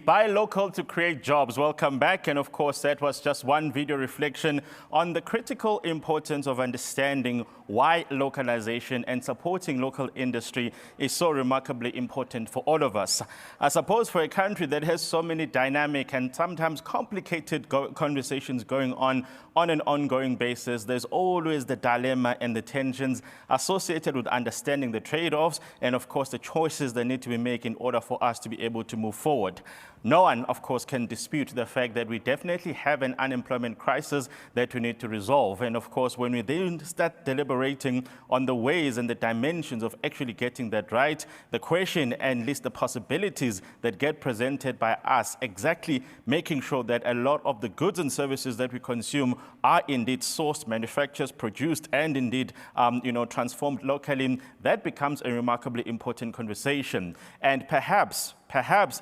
Buy local to create jobs. Welcome back. And of course, that was just one video reflection on the critical importance of understanding why localization and supporting local industry is so remarkably important for all of us. I suppose for a country that has so many dynamic and sometimes complicated conversations going on an ongoing basis, there's always the dilemma and the tensions associated with understanding the trade-offs and, of course, the choices that need to be made in order for us to be able to move forward. No one, of course, can dispute the fact that we definitely have an unemployment crisis that we need to resolve. And of course, when we then start deliberating on the ways and the dimensions of actually getting that right, the question and at least the possibilities that get presented by us, exactly making sure that a lot of the goods and services that we consume are indeed sourced, manufactured, produced, and indeed, transformed locally, that becomes a remarkably important conversation. And perhaps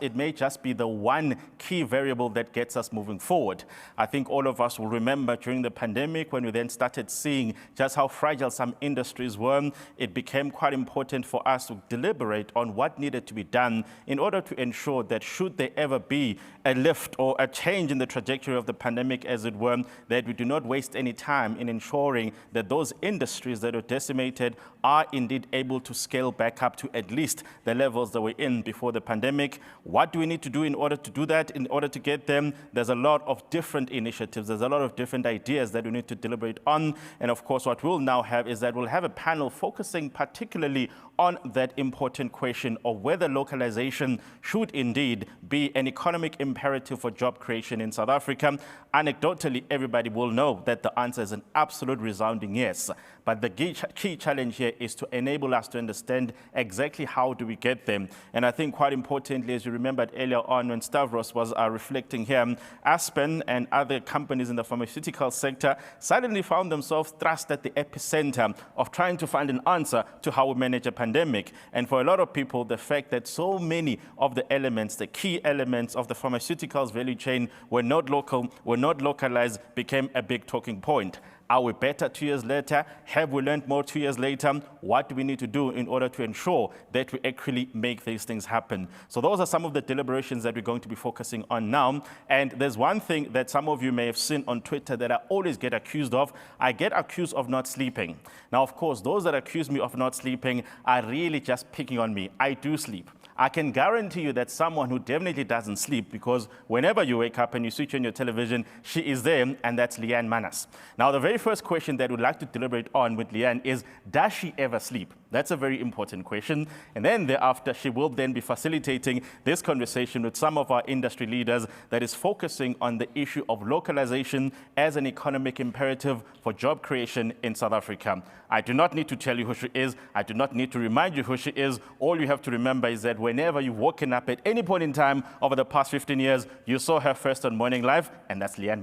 it may just be the one key variable that gets us moving forward. I think all of us will remember during the pandemic when we then started seeing just how fragile some industries were, it became quite important for us to deliberate on what needed to be done in order to ensure that should there ever be a lift or a change in the trajectory of the pandemic, as it were, that we do not waste any time in ensuring that those industries that are decimated are indeed able to scale back up to at least the levels that were in before the pandemic. What do we need to do in order to do that, in order to get them? There's a lot of different initiatives. There's a lot of different ideas that we need to deliberate on. And of course, what we'll now have is that we'll have a panel focusing particularly on that important question of whether localization should indeed be an economic imperative for job creation in South Africa. Anecdotally, everybody will know that the answer is an absolute resounding yes. But the key challenge here is to enable us to understand exactly how do we get them. And I think quite importantly, as you remembered earlier on when Stavros was reflecting here, Aspen and other companies in the pharmaceutical sector suddenly found themselves thrust at the epicenter of trying to find an answer to how we manage a pandemic. And for a lot of people, the fact that so many of the elements, the key elements of the pharmaceuticals value chain were not local, were not localized, became a big talking point. Are we better 2 years later? Have we learned more 2 years later? What do we need to do in order to ensure that we actually make these things happen? So those are some of the deliberations that we're going to be focusing on now. And there's one thing that some of you may have seen on Twitter that I always get accused of. I get accused of not sleeping. Now, of course, those that accuse me of not sleeping are really just picking on me. I do sleep. I can guarantee you that someone who definitely doesn't sleep, because whenever you wake up and you switch on your television, she is there, and that's Leanne. Now, the very first question that we'd like to deliberate on with Leanne is, does she ever sleep? That's a very important question. And then thereafter, she will then be facilitating this conversation with some of our industry leaders that is focusing on the issue of localization as an economic imperative for job creation in South Africa. I do not need to tell you who she is. I do not need to remind you who she is. All you have to remember is that whenever you've woken up at any point in time over the past 15 years, you saw her first on Morning Live, and that's Leanne.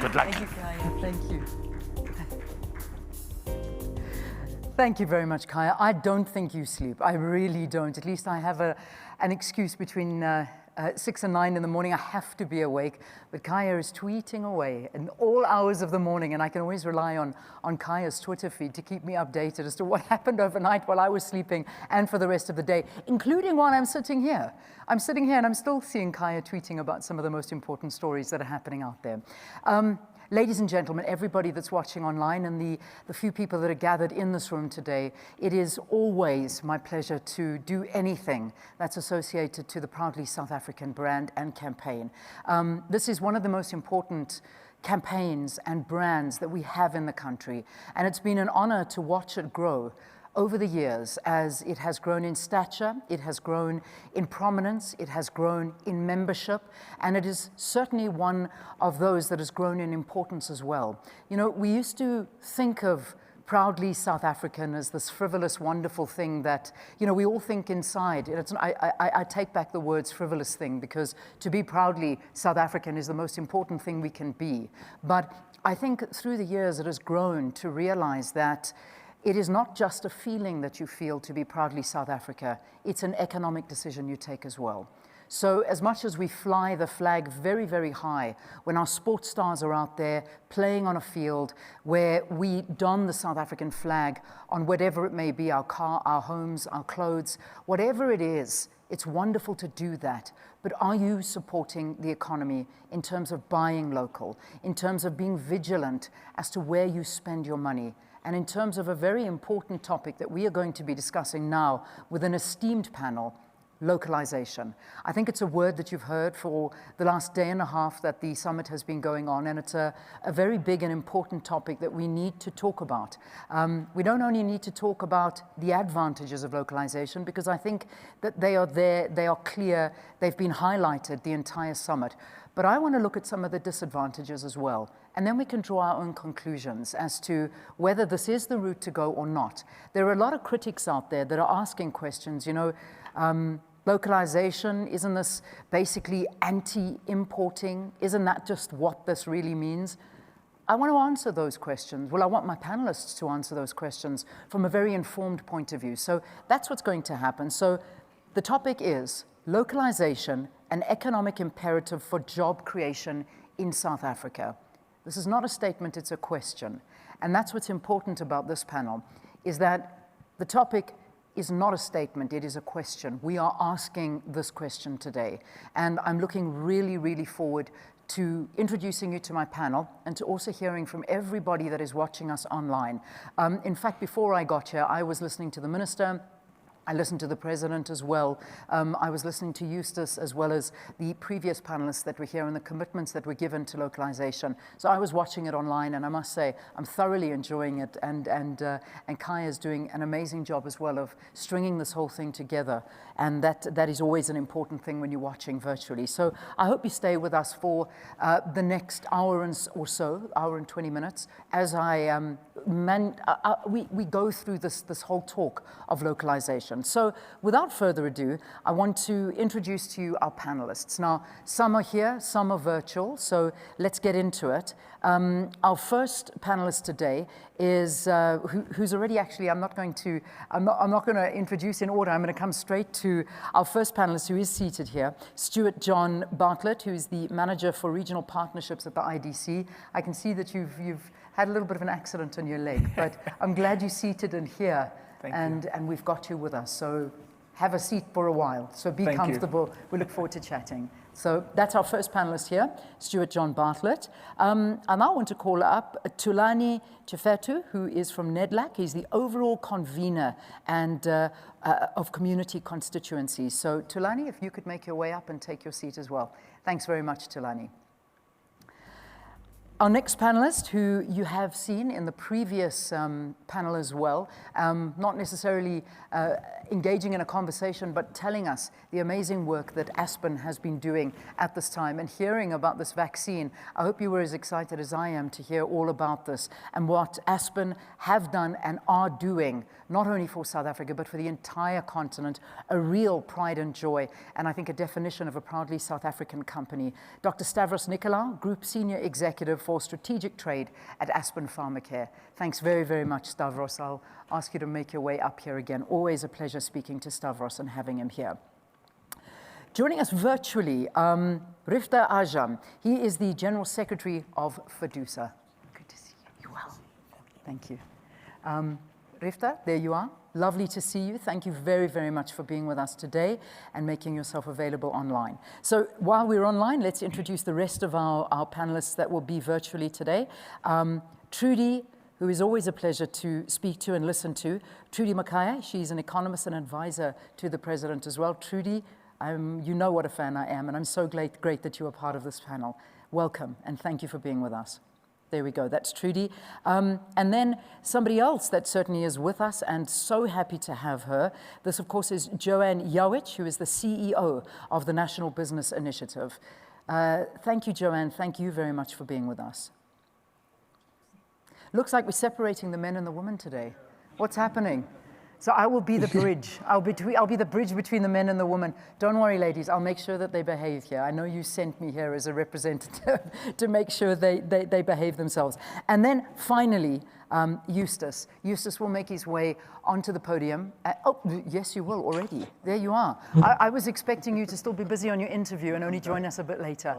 Good luck. Thank you, Kaya. Thank you. Thank you very much, Kaya. I don't think you sleep. I really don't. At least I have an excuse between 6 and 9 in the morning. I have to be awake. But Kaya is tweeting away in all hours of the morning, and I can always rely on Kaya's Twitter feed to keep me updated as to what happened overnight while I was sleeping and for the rest of the day, including while I'm sitting here. I'm sitting here and I'm still seeing Kaya tweeting about some of the most important stories that are happening out there. Ladies and gentlemen, everybody that's watching online and the few people that are gathered in this room today, it is always my pleasure to do anything that's associated to the Proudly South African brand and campaign. This is one of the most important campaigns and brands that we have in the country, and it's been an honor to watch it grow over the years as it has grown in stature, it has grown in prominence, it has grown in membership, and it is certainly one of those that has grown in importance as well. You know, we used to think of Proudly South African as this frivolous, wonderful thing that, you know, we all think inside. I take back the words frivolous thing, because to be proudly South African is the most important thing we can be. But I think through the years it has grown to realize that it is not just a feeling that you feel to be proudly South Africa, it's an economic decision you take as well. So as much as we fly the flag very, very high, when our sports stars are out there playing on a field where we don the South African flag on whatever it may be, our car, our homes, our clothes, whatever it is, it's wonderful to do that. But are you supporting the economy in terms of buying local, in terms of being vigilant as to where you spend your money, and in terms of a very important topic that we are going to be discussing now with an esteemed panel, localization. I think it's a word that you've heard for the last day and a half that the summit has been going on, and it's a very big and important topic that we need to talk about. We don't only need to talk about the advantages of localization, because I think that they are there, they are clear, they've been highlighted the entire summit. But I want to look at some of the disadvantages as well, and then we can draw our own conclusions as to whether this is the route to go or not. There are a lot of critics out there that are asking questions, you know, localization, isn't this basically anti-importing? Isn't that just what this really means? I want to answer those questions. Well, I want my panelists to answer those questions from a very informed point of view. So that's what's going to happen. So the topic is localization, an economic imperative for job creation in South Africa. This is not a statement, it's a question. And that's what's important about this panel, is that the topic is not a statement, it is a question. We are asking this question today. And I'm looking really, really forward to introducing you to my panel and to also hearing from everybody that is watching us online. In fact, before I got here, I was listening to the minister. I listened to the president as well. I was listening to Eustace as well as the previous panelists that were here and the commitments that were given to localization. So I was watching it online, and I must say I'm thoroughly enjoying it. And Makhaya is doing an amazing job as well of stringing this whole thing together. And that is always an important thing when you're watching virtually. So I hope you stay with us for the next hour or so, hour and 20 minutes, as we go through this whole talk of localization. So without further ado, I want to introduce to you our panelists. Now, some are here, some are virtual, so let's get into it. Our first panelist today is who's already actually, I'm not going to introduce in order. I'm going to come straight to our first panelist, who is seated here, Stuart John Bartlett, who is the manager for regional partnerships at the IDC. I can see that you've had a little bit of an accident on your leg, but I'm glad you're seated and here. And we've got you with us. So have a seat for a while. So be comfortable. We look forward to chatting. So that's our first panelist here, Stuart John Bartlett. I now want to call up Thulani Tshefuta, who is from NEDLAC. He's the overall convener and of community constituencies. So Thulani, if you could make your way up and take your seat as well. Thanks very much, Thulani. Our next panelist, who you have seen in the previous panel as well, not necessarily engaging in a conversation, but telling us the amazing work that Aspen has been doing at this time and hearing about this vaccine. I hope you were as excited as I am to hear all about this and what Aspen have done and are doing, not only for South Africa, but for the entire continent, a real pride and joy, and I think a definition of a proudly South African company. Dr. Stavros Nicolaou, Group Senior Executive for Strategic Trade at Aspen Pharmacare. Thanks very, very much, Stavros. I'll ask you to make your way up here again. Always a pleasure speaking to Stavros and having him here. Joining us virtually, Riefdah Ajam. He is the General Secretary of FEDUSA. Good to see you. You well. Thank you. Riefdah, there you are. Lovely to see you. Thank you very, very much for being with us today and making yourself available online. So while we're online, let's introduce the rest of our panelists that will be virtually today. Trudi, who is always a pleasure to speak to and listen to. Trudi Makhaya, she's an economist and advisor to the president as well. Trudi, you know what a fan I am, and I'm so great that you are part of this panel. Welcome, and thank you for being with us. There we go, that's Trudi. And then somebody else that certainly is with us, and so happy to have her. This, of course, is Joanne Yawitz, who is the CEO of the National Business Initiative. Thank you, Joanne. Thank you very much for being with us. Looks like we're separating the men and the women today. What's happening? So I will be the bridge. I'll be the bridge between the men and the women. Don't worry, ladies. I'll make sure that they behave here. I know you sent me here as a representative to make sure they behave themselves. And then finally, Eustace. Eustace will make his way onto the podium. Oh, yes, you will already. There you are. I was expecting you to still be busy on your interview and only join us a bit later.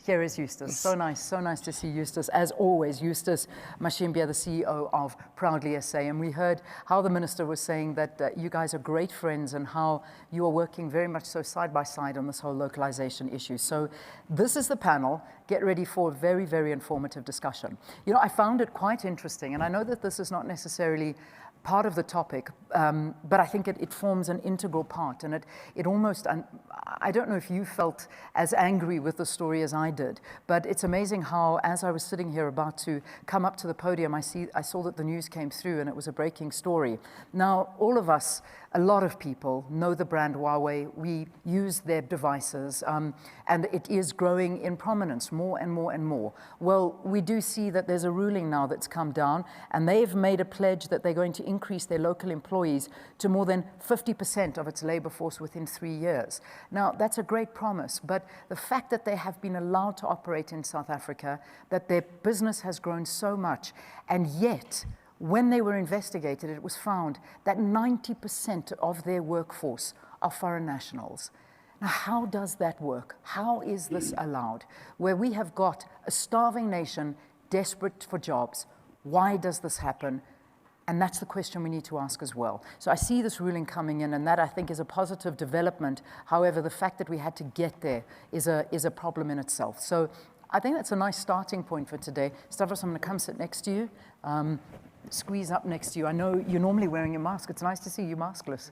Here is Eustace. So nice to see Eustace. As always, Eustace Mashimbye, the CEO of Proudly SA. And we heard how the minister was saying that you guys are great friends and how you are working very much so side by side on this whole localization issue. So this is the panel. Get ready for a very, very informative discussion. You know, I found it quite interesting, and I know that this is not necessarily part of the topic, but I think it forms an integral part, and it almost, and I don't know if you felt as angry with the story as I did, but it's amazing how, as I was sitting here about to come up to the podium, I saw that the news came through and it was a breaking story. Now, all of us, a lot of people know the brand Huawei. We use their devices, and it is growing in prominence more and more and more. Well, we do see that there's a ruling now that's come down, and they've made a pledge that they're going to increase their local employees to more than 50% of its labor force within 3 years. Now, that's a great promise, but the fact that they have been allowed to operate in South Africa, that their business has grown so much, and yet, when they were investigated, it was found that 90% of their workforce are foreign nationals. Now, how does that work? How is this allowed? Where we have got a starving nation desperate for jobs, why does this happen? And that's the question we need to ask as well. So I see this ruling coming in, and that I think is a positive development. However, the fact that we had to get there is a problem in itself. So I think that's a nice starting point for today. Stavros, I'm going to come sit next to you. Squeeze up next to you. I know you're normally wearing your mask. It's nice to see you maskless.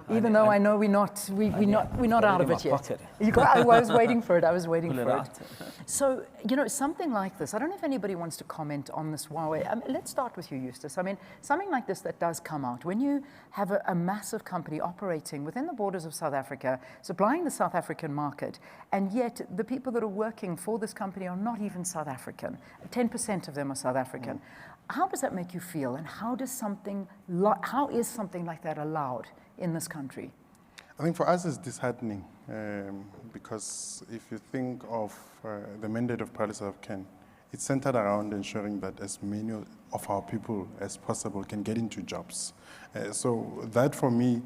Even though I know we're not out of it yet. I was waiting for it. I was waiting for it. So, you know, something like this, I don't know if anybody wants to comment on this Huawei. Let's start with you, Eustace. I mean, something like this that does come out, when you have a massive company operating within the borders of South Africa, supplying the South African market, and yet the people that are working for this company are not even South African. 10% of them are South African. How does that make you feel, and how is something like that allowed in this country? I think for us it's disheartening because if you think of the mandate of Proudly South African, it's centered around ensuring that as many of our people as possible can get into jobs. So that for me,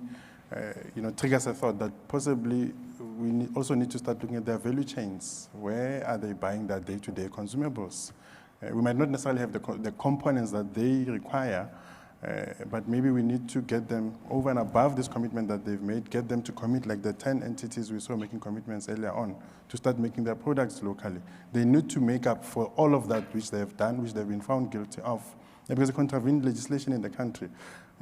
triggers a thought that possibly we also need to start looking at their value chains. Where are they buying their day-to-day consumables? We might not necessarily have the components that they require, but maybe we need to get them over and above this commitment that they've made, get them to commit like the 10 entities we saw making commitments earlier on to start making their products locally. They need to make up for all of that which they have done, which they've been found guilty of, because they contravened legislation in the country.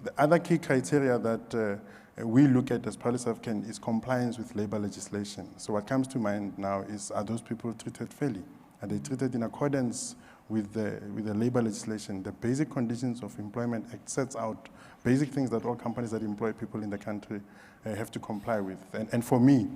The other key criteria that we look at as Proudly South African is compliance with labor legislation. So what comes to mind now is, are those people treated fairly? Are they treated in accordance with the labor legislation? The Basic Conditions of Employment Act sets out basic things that all companies that employ people in the country have to comply with. And for me,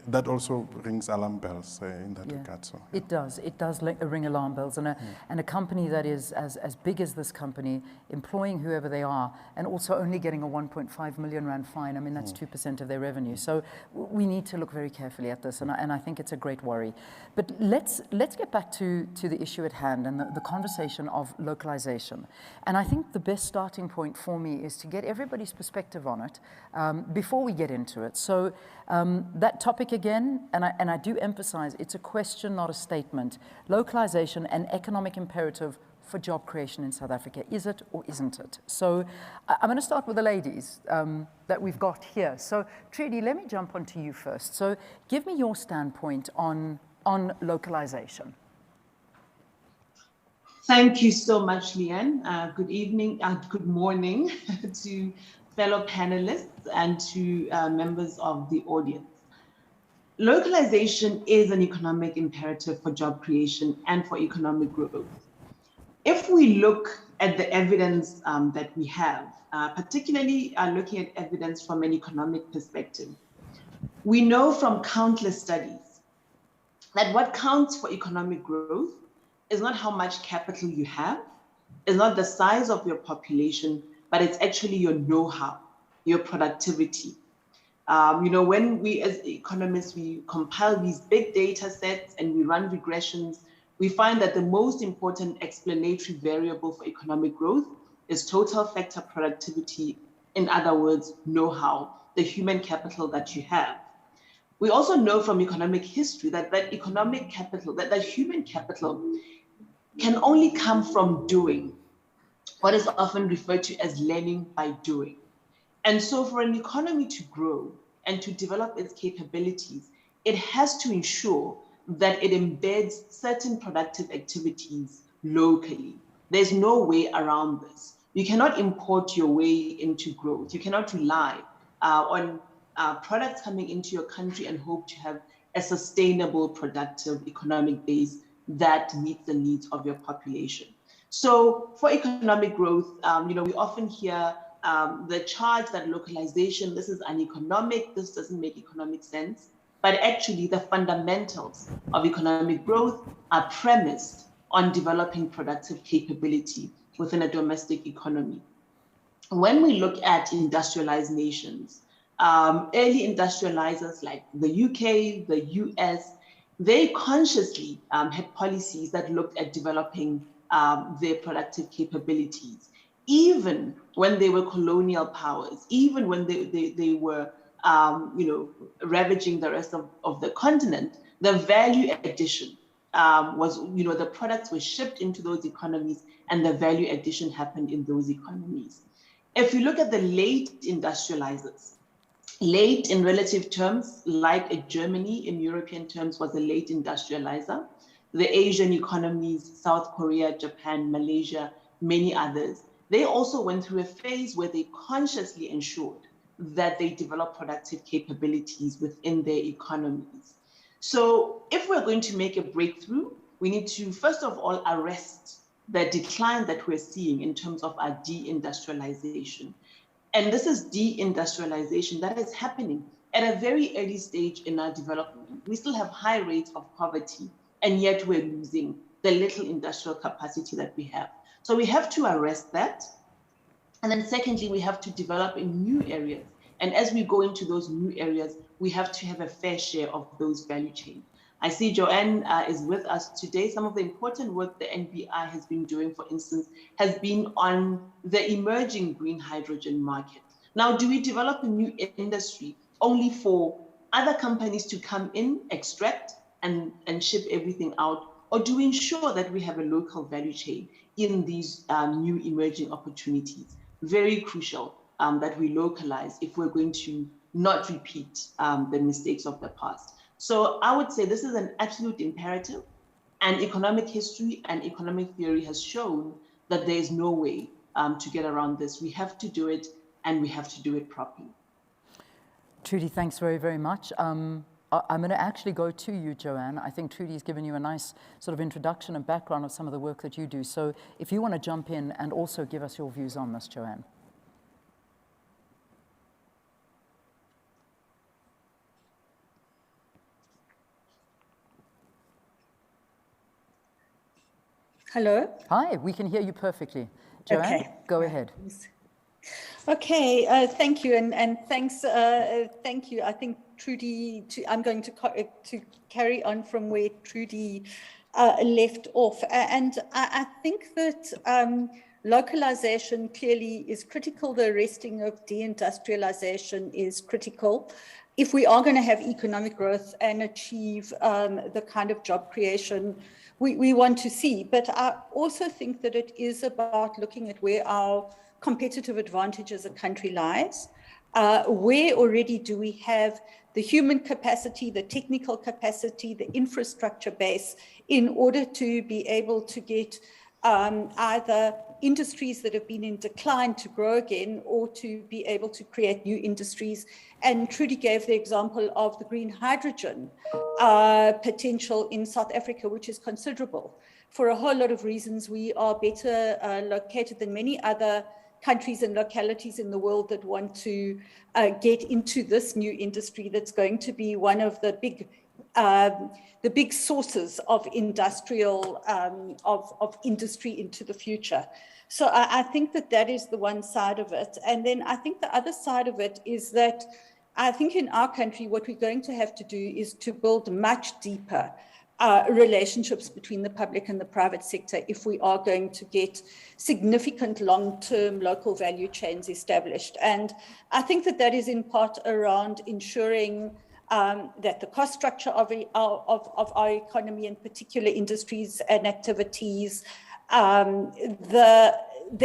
that also rings alarm bells in that regard. So, yeah. It does ring alarm bells. And a company that is as big as this company, employing whoever they are, and also only getting a 1.5 million rand fine, I mean, that's 2% of their revenue. So we need to look very carefully at this, and I think it's a great worry. But let's get back to the issue at hand and the conversation of localization. And I think the best starting point for me is to get everybody's perspective on it before we get into it. So that topic again, and I do emphasize, it's a question, not a statement. Localization, an economic imperative for job creation in South Africa. Is it or isn't it? So I'm going to start with the ladies that we've got here. So Trudi, let me jump onto you first. So give me your standpoint on localization. Thank you so much, Leanne. Good evening, good morning to fellow panelists and to members of the audience. Localization is an economic imperative for job creation and for economic growth. If we look at the evidence that we have, particularly looking at evidence from an economic perspective, we know from countless studies that what counts for economic growth is not how much capital you have, is not the size of your population, but it's actually your know-how, your productivity. When we as economists, we compile these big data sets and we run regressions, we find that the most important explanatory variable for economic growth is total factor productivity, in other words, know-how, the human capital that you have. We also know from economic history that economic capital, that human capital can only come from doing, what is often referred to as learning by doing. And so for an economy to grow and to develop its capabilities, it has to ensure that it embeds certain productive activities locally. There's no way around this. You cannot import your way into growth. You cannot rely on products coming into your country and hope to have a sustainable, productive economic base that meets the needs of your population. So for economic growth, we often hear the charge that localization, this is uneconomic, this doesn't make economic sense. But actually the fundamentals of economic growth are premised on developing productive capability within a domestic economy. When we look at industrialized nations, early industrializers like the UK, the US, they consciously had policies that looked at developing their productive capabilities, even when they were colonial powers, even when they were ravaging the rest of the continent. The value addition was, the products were shipped into those economies and the value addition happened in those economies. If you look at the late industrializers, late in relative terms, like Germany in European terms was a late industrializer. The Asian economies, South Korea, Japan, Malaysia, many others, they also went through a phase where they consciously ensured that they develop productive capabilities within their economies. So if we're going to make a breakthrough, we need to, first of all, arrest the decline that we're seeing in terms of our deindustrialization. And this is deindustrialization that is happening at a very early stage in our development. We still have high rates of poverty, and yet we're losing the little industrial capacity that we have. So we have to arrest that. And then secondly, we have to develop in new areas. And as we go into those new areas, we have to have a fair share of those value chains. I see Joanne is with us today. Some of the important work the NBI has been doing, for instance, has been on the emerging green hydrogen market. Now, do we develop a new industry only for other companies to come in, extract, and ship everything out? Or do we ensure that we have a local value chain in these new emerging opportunities? Very crucial that we localize if we're going to not repeat the mistakes of the past. So I would say this is an absolute imperative, and economic history and economic theory has shown that there is no way to get around this. We have to do it, and we have to do it properly. Trudi, thanks very, very much. I'm going to actually go to you, Joanne. I think Trudi's given you a nice sort of introduction and background of some of the work that you do. So if you want to jump in and also give us your views on this, Joanne. Hello? Hi, we can hear you perfectly. Joanne, okay. Go ahead. Okay, thank you, and thanks, thank you. I think Trudi, I'm going to carry on from where Trudi left off. And I think that localization clearly is critical. The arresting of deindustrialization is critical if we are going to have economic growth and achieve the kind of job creation we want to see. But I also think that it is about looking at where our competitive advantage as a country lies. Where already do we have the human capacity, the technical capacity, the infrastructure base in order to be able to get either industries that have been in decline to grow again, or to be able to create new industries. And Trudi gave the example of the green hydrogen potential in South Africa, which is considerable. For a whole lot of reasons, we are better located than many other countries and localities in the world that want to get into this new industry that's going to be one of the big sources of industrial of industry into the future. So I think that is the one side of it. And then I think the other side of it is that I think in our country, what we're going to have to do is to build much deeper relationships between the public and the private sector if we are going to get significant long-term local value chains established. And I think that that is in part around ensuring that the cost structure of our economy, in particular industries and activities, the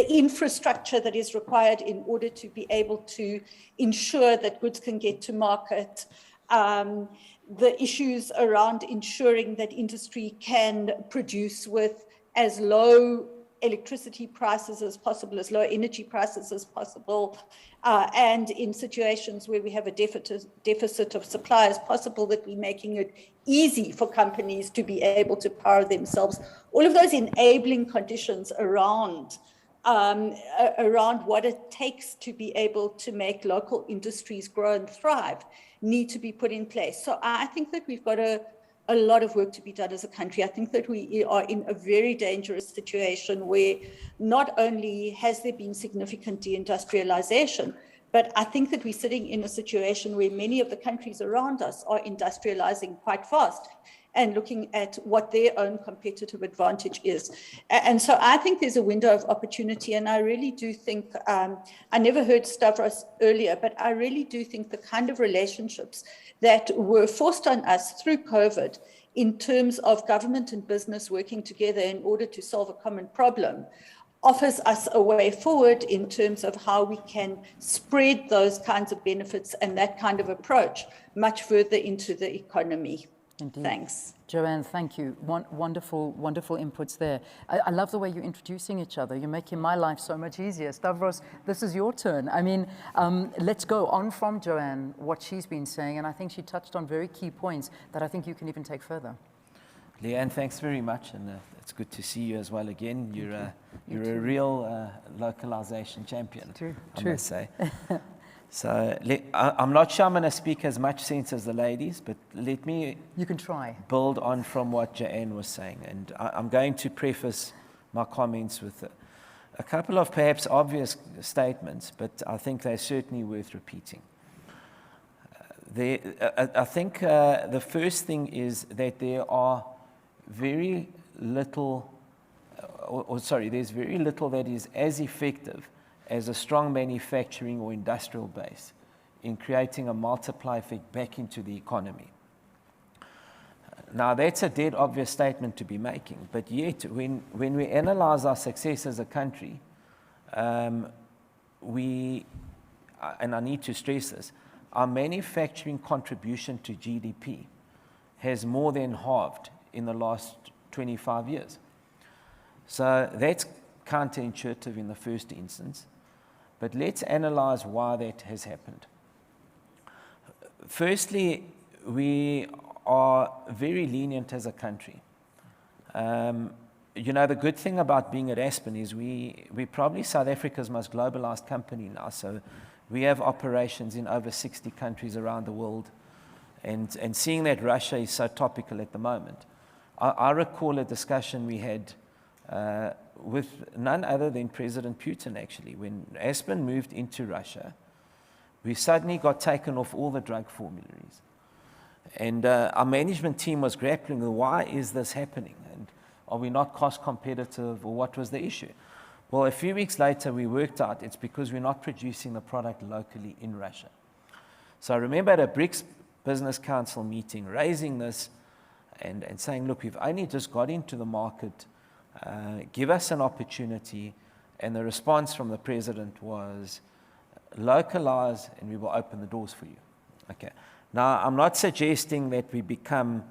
infrastructure that is required in order to be able to ensure that goods can get to market, the issues around ensuring that industry can produce with as low electricity prices as possible, as low energy prices as possible, and in situations where we have a deficit of supply as possible, that we're making it easy for companies to be able to power themselves. All of those enabling conditions around what it takes to be able to make local industries grow and thrive need to be put in place. So I think that we've got a lot of work to be done as a country. I think that we are in a very dangerous situation where not only has there been significant deindustrialization, but I think that we're sitting in a situation where many of the countries around us are industrializing quite fast and looking at what their own competitive advantage is. And so I think there's a window of opportunity, and I really do think, I never heard Stavros earlier, but I really do think the kind of relationships that were forced on us through COVID in terms of government and business working together in order to solve a common problem offers us a way forward in terms of how we can spread those kinds of benefits and that kind of approach much further into the economy. Indeed. Thanks. Joanne, thank you. Wonderful inputs there. I love the way you're introducing each other. You're making my life so much easier. Stavros, this is your turn. I mean, let's go on from Joanne, what she's been saying, and I think she touched on very key points that I think you can even take further. Leanne, thanks very much, and it's good to see you as well again. You're a real localization champion, I must say. So I'm not sure I'm going to speak as much sense as the ladies, but let me build on from what Joanne was saying. And I'm going to preface my comments with a couple of perhaps obvious statements, but I think they're certainly worth repeating. I think the first thing is that there are very little, there's very little that is as effective as a strong manufacturing or industrial base in creating a multiplier effect back into the economy. Now, that's a dead obvious statement to be making, but yet when we analyze our success as a country, and I need to stress this, our manufacturing contribution to GDP has more than halved in the last 25 years. So that's counterintuitive in the first instance. But let's analyze why that has happened. Firstly, we are very lenient as a country. The good thing about being at Aspen is we're probably South Africa's most globalized company now. So we have operations in over 60 countries around the world. And seeing that Russia is so topical at the moment, I recall a discussion we had with none other than President Putin, actually. When Aspen moved into Russia, we suddenly got taken off all the drug formularies. And our management team was grappling with, why is this happening? And are we not cost competitive, or what was the issue? Well, a few weeks later, we worked out it's because we're not producing the product locally in Russia. So I remember at a BRICS Business Council meeting, raising this and saying, look, we've only just got into the market, give us an opportunity. And the response from the president was, localize and we will open the doors for you. Okay. Now, I'm not suggesting that we become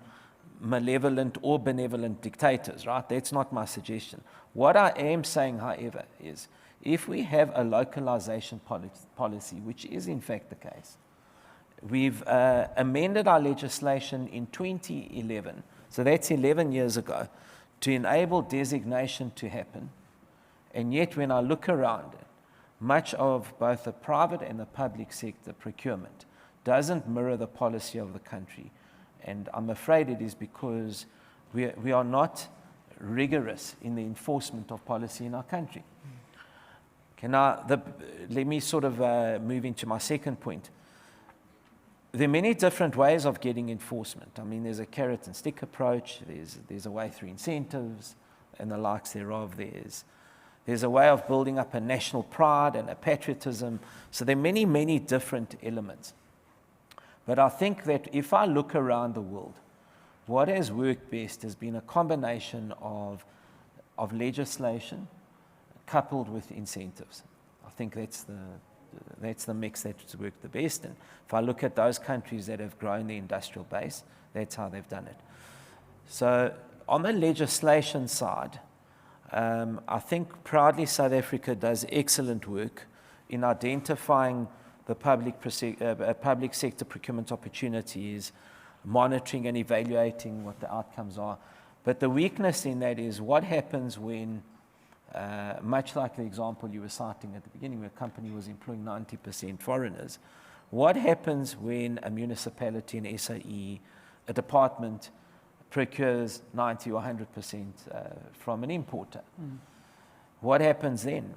malevolent or benevolent dictators, right? That's not my suggestion. What I am saying, however, is if we have a localization policy, which is in fact the case, we've amended our legislation in 2011, so that's 11 years ago, to enable designation to happen. And yet when I look around it, much of both the private and the public sector procurement doesn't mirror the policy of the country. And I'm afraid it is because we are not rigorous in the enforcement of policy in our country. Okay, now, let me sort of move into my second point. there are many different ways of getting enforcement. I mean, there's a carrot and stick approach, there's a way through incentives and the likes thereof. There's a way of building up a national pride and a patriotism. So there are many, many different elements. But I think that if I look around the world, what has worked best has been a combination of legislation coupled with incentives. I think that's the mix that's worked the best. And if I look at those countries that have grown the industrial base, that's how they've done it. So on the legislation side, I think proudly South Africa does excellent work in identifying the public sector procurement opportunities, monitoring and evaluating what the outcomes are. But the weakness in that is what happens when, much like the example you were citing at the beginning, where a company was employing 90% foreigners, what happens when a municipality, an SOE, a department procures 90 or 100% from an importer? What happens then?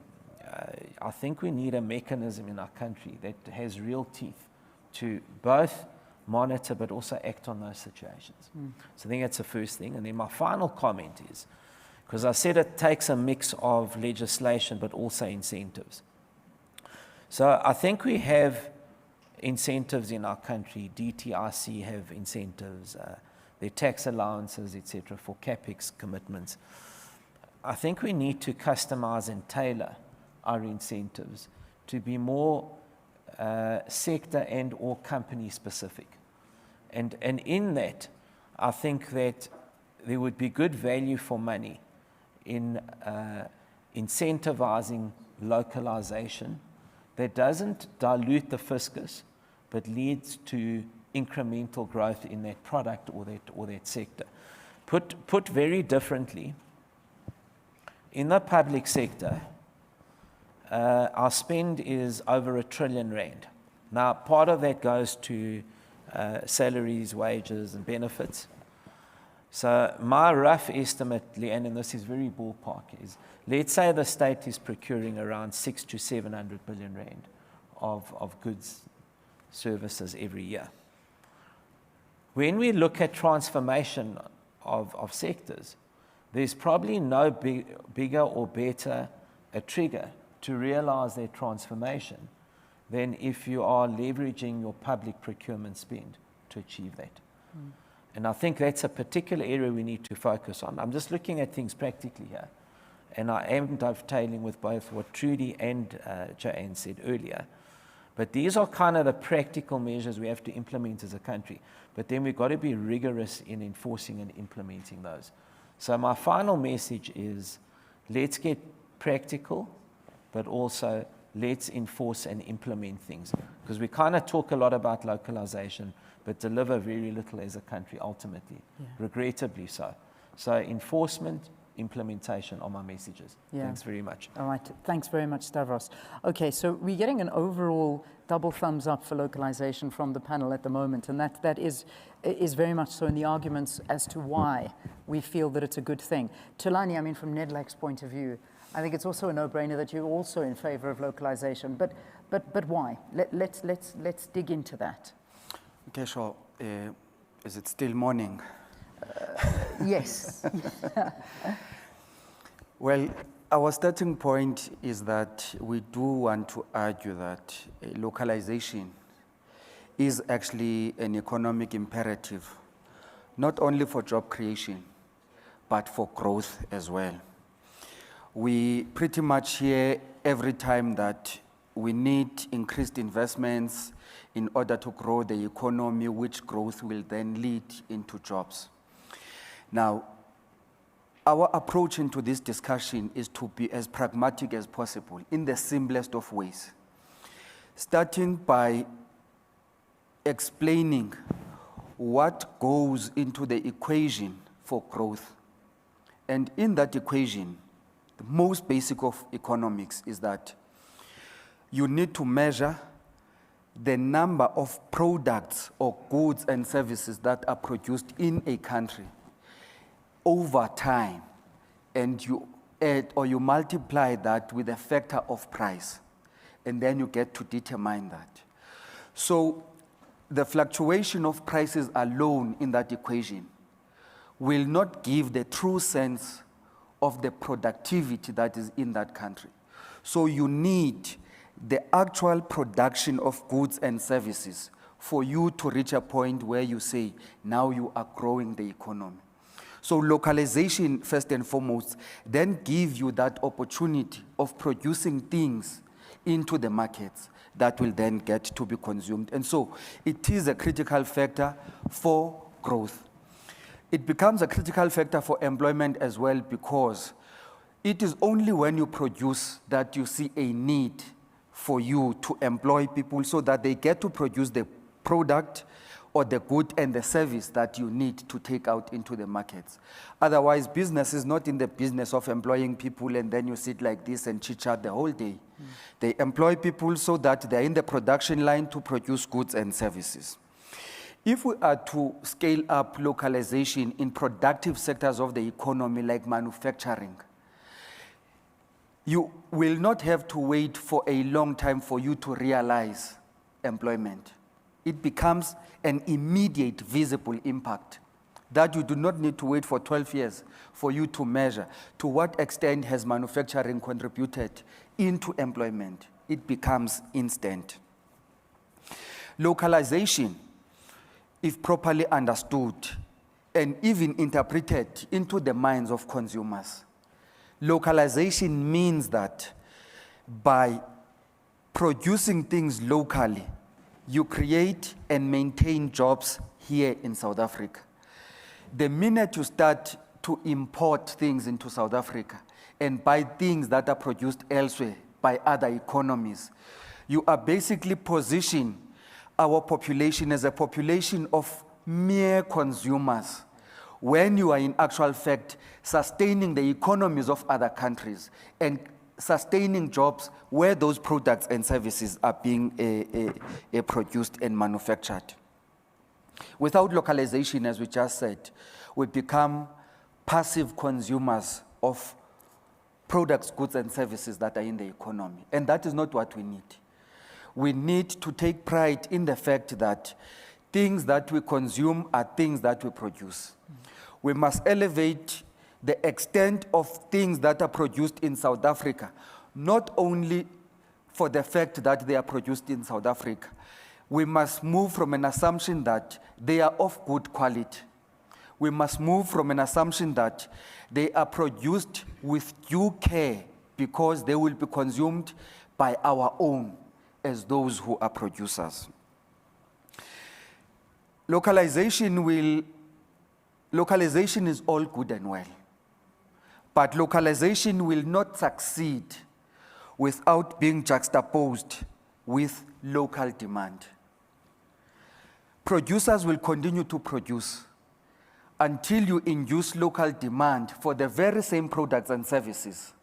I think we need a mechanism in our country that has real teeth to both monitor but also act on those situations. So I think that's the first thing. And then my final comment is, because I said it takes a mix of legislation but also incentives. So I think we have incentives in our country. DTIC have incentives, their tax allowances, etc., for CapEx commitments. I think we need to customize and tailor our incentives to be more sector and or company specific. And in that, I think that there would be good value for money in incentivizing localization that doesn't dilute the fiscus, but leads to incremental growth in that product or that sector. Put very differently, in the public sector, our spend is over R1 trillion. Now, part of that goes to salaries, wages, and benefits. So my rough estimate, Leanne, and this is very ballpark, is let's say the state is procuring around 600 to 700 billion rand of goods, services every year. When we look at transformation of sectors, there's probably no bigger or better a trigger to realize their transformation than if you are leveraging your public procurement spend to achieve that. And I think that's a particular area we need to focus on. I'm just looking at things practically here, and I am dovetailing with both what Trudi and Joanne said earlier. But these are kind of the practical measures we have to implement as a country. But then we've got to be rigorous in enforcing and implementing those. So my final message is, let's get practical, but also let's enforce and implement things. Because we kind of talk a lot about localization, but deliver very little as a country ultimately, regrettably so. So enforcement, implementation are my messages. Thanks very much. All right, thanks very much, Stavros. Okay, so we're getting an overall double thumbs up for localization from the panel at the moment, and that is very much so in the arguments as to why we feel that it's a good thing. Thulani, I mean, from NEDLAC's point of view, I think it's also a no-brainer that you're also in favor of localization, but why? Let's dig into that. Okay, sure. Is it still morning? Yes. Well, our starting point is that we do want to argue that localization is actually an economic imperative, not only for job creation, but for growth as well. We pretty much hear every time that we need increased investments in order to grow the economy, which growth will then lead into jobs. Now, our approach into this discussion is to be as pragmatic as possible in the simplest of ways, starting by explaining what goes into the equation for growth. And in that equation, the most basic of economics is that you need to measure the number of products or goods and services that are produced in a country over time, and you add or you multiply that with a factor of price, and then you get to determine that. So the fluctuation of prices alone in that equation will not give the true sense of the productivity that is in that country. So you need the actual production of goods and services for you to reach a point where you say, now you are growing the economy. So localization, first and foremost, then give you that opportunity of producing things into the markets that will then get to be consumed. And so it is a critical factor for growth. It becomes a critical factor for employment as well, because it is only when you produce that you see a need for you to employ people so that they get to produce the product or the good and the service that you need to take out into the markets. Otherwise, business is not in the business of employing people and then you sit like this and chit-chat the whole day. They employ people so that they're in the production line to produce goods and services. If we are to scale up localization in productive sectors of the economy like manufacturing, you will not have to wait for a long time for you to realize employment. It becomes an immediate visible impact that you do not need to wait for 12 years for you to measure to what extent has manufacturing contributed into employment. It becomes instant. Localization, if properly understood and even interpreted into the minds of consumers, localization means that by producing things locally, you create and maintain jobs here in South Africa. The minute you start to import things into South Africa and buy things that are produced elsewhere by other economies, you are basically positioning our population as a population of mere consumers, when you are in actual fact sustaining the economies of other countries and sustaining jobs where those products and services are being produced and manufactured. Without localization, as we just said, we become passive consumers of products, goods, and services that are in the economy. And that is not what we need. We need to take pride in the fact that things that we consume are things that we produce. We must elevate the extent of things that are produced in South Africa, not only for the fact that they are produced in South Africa. We must move from an assumption that they are of good quality. We must move from an assumption that they are produced with due care because they will be consumed by our own as those who are producers. Localization is all good and well, but localization will not succeed without being juxtaposed with local demand. Producers will continue to produce until you induce local demand for the very same products and services.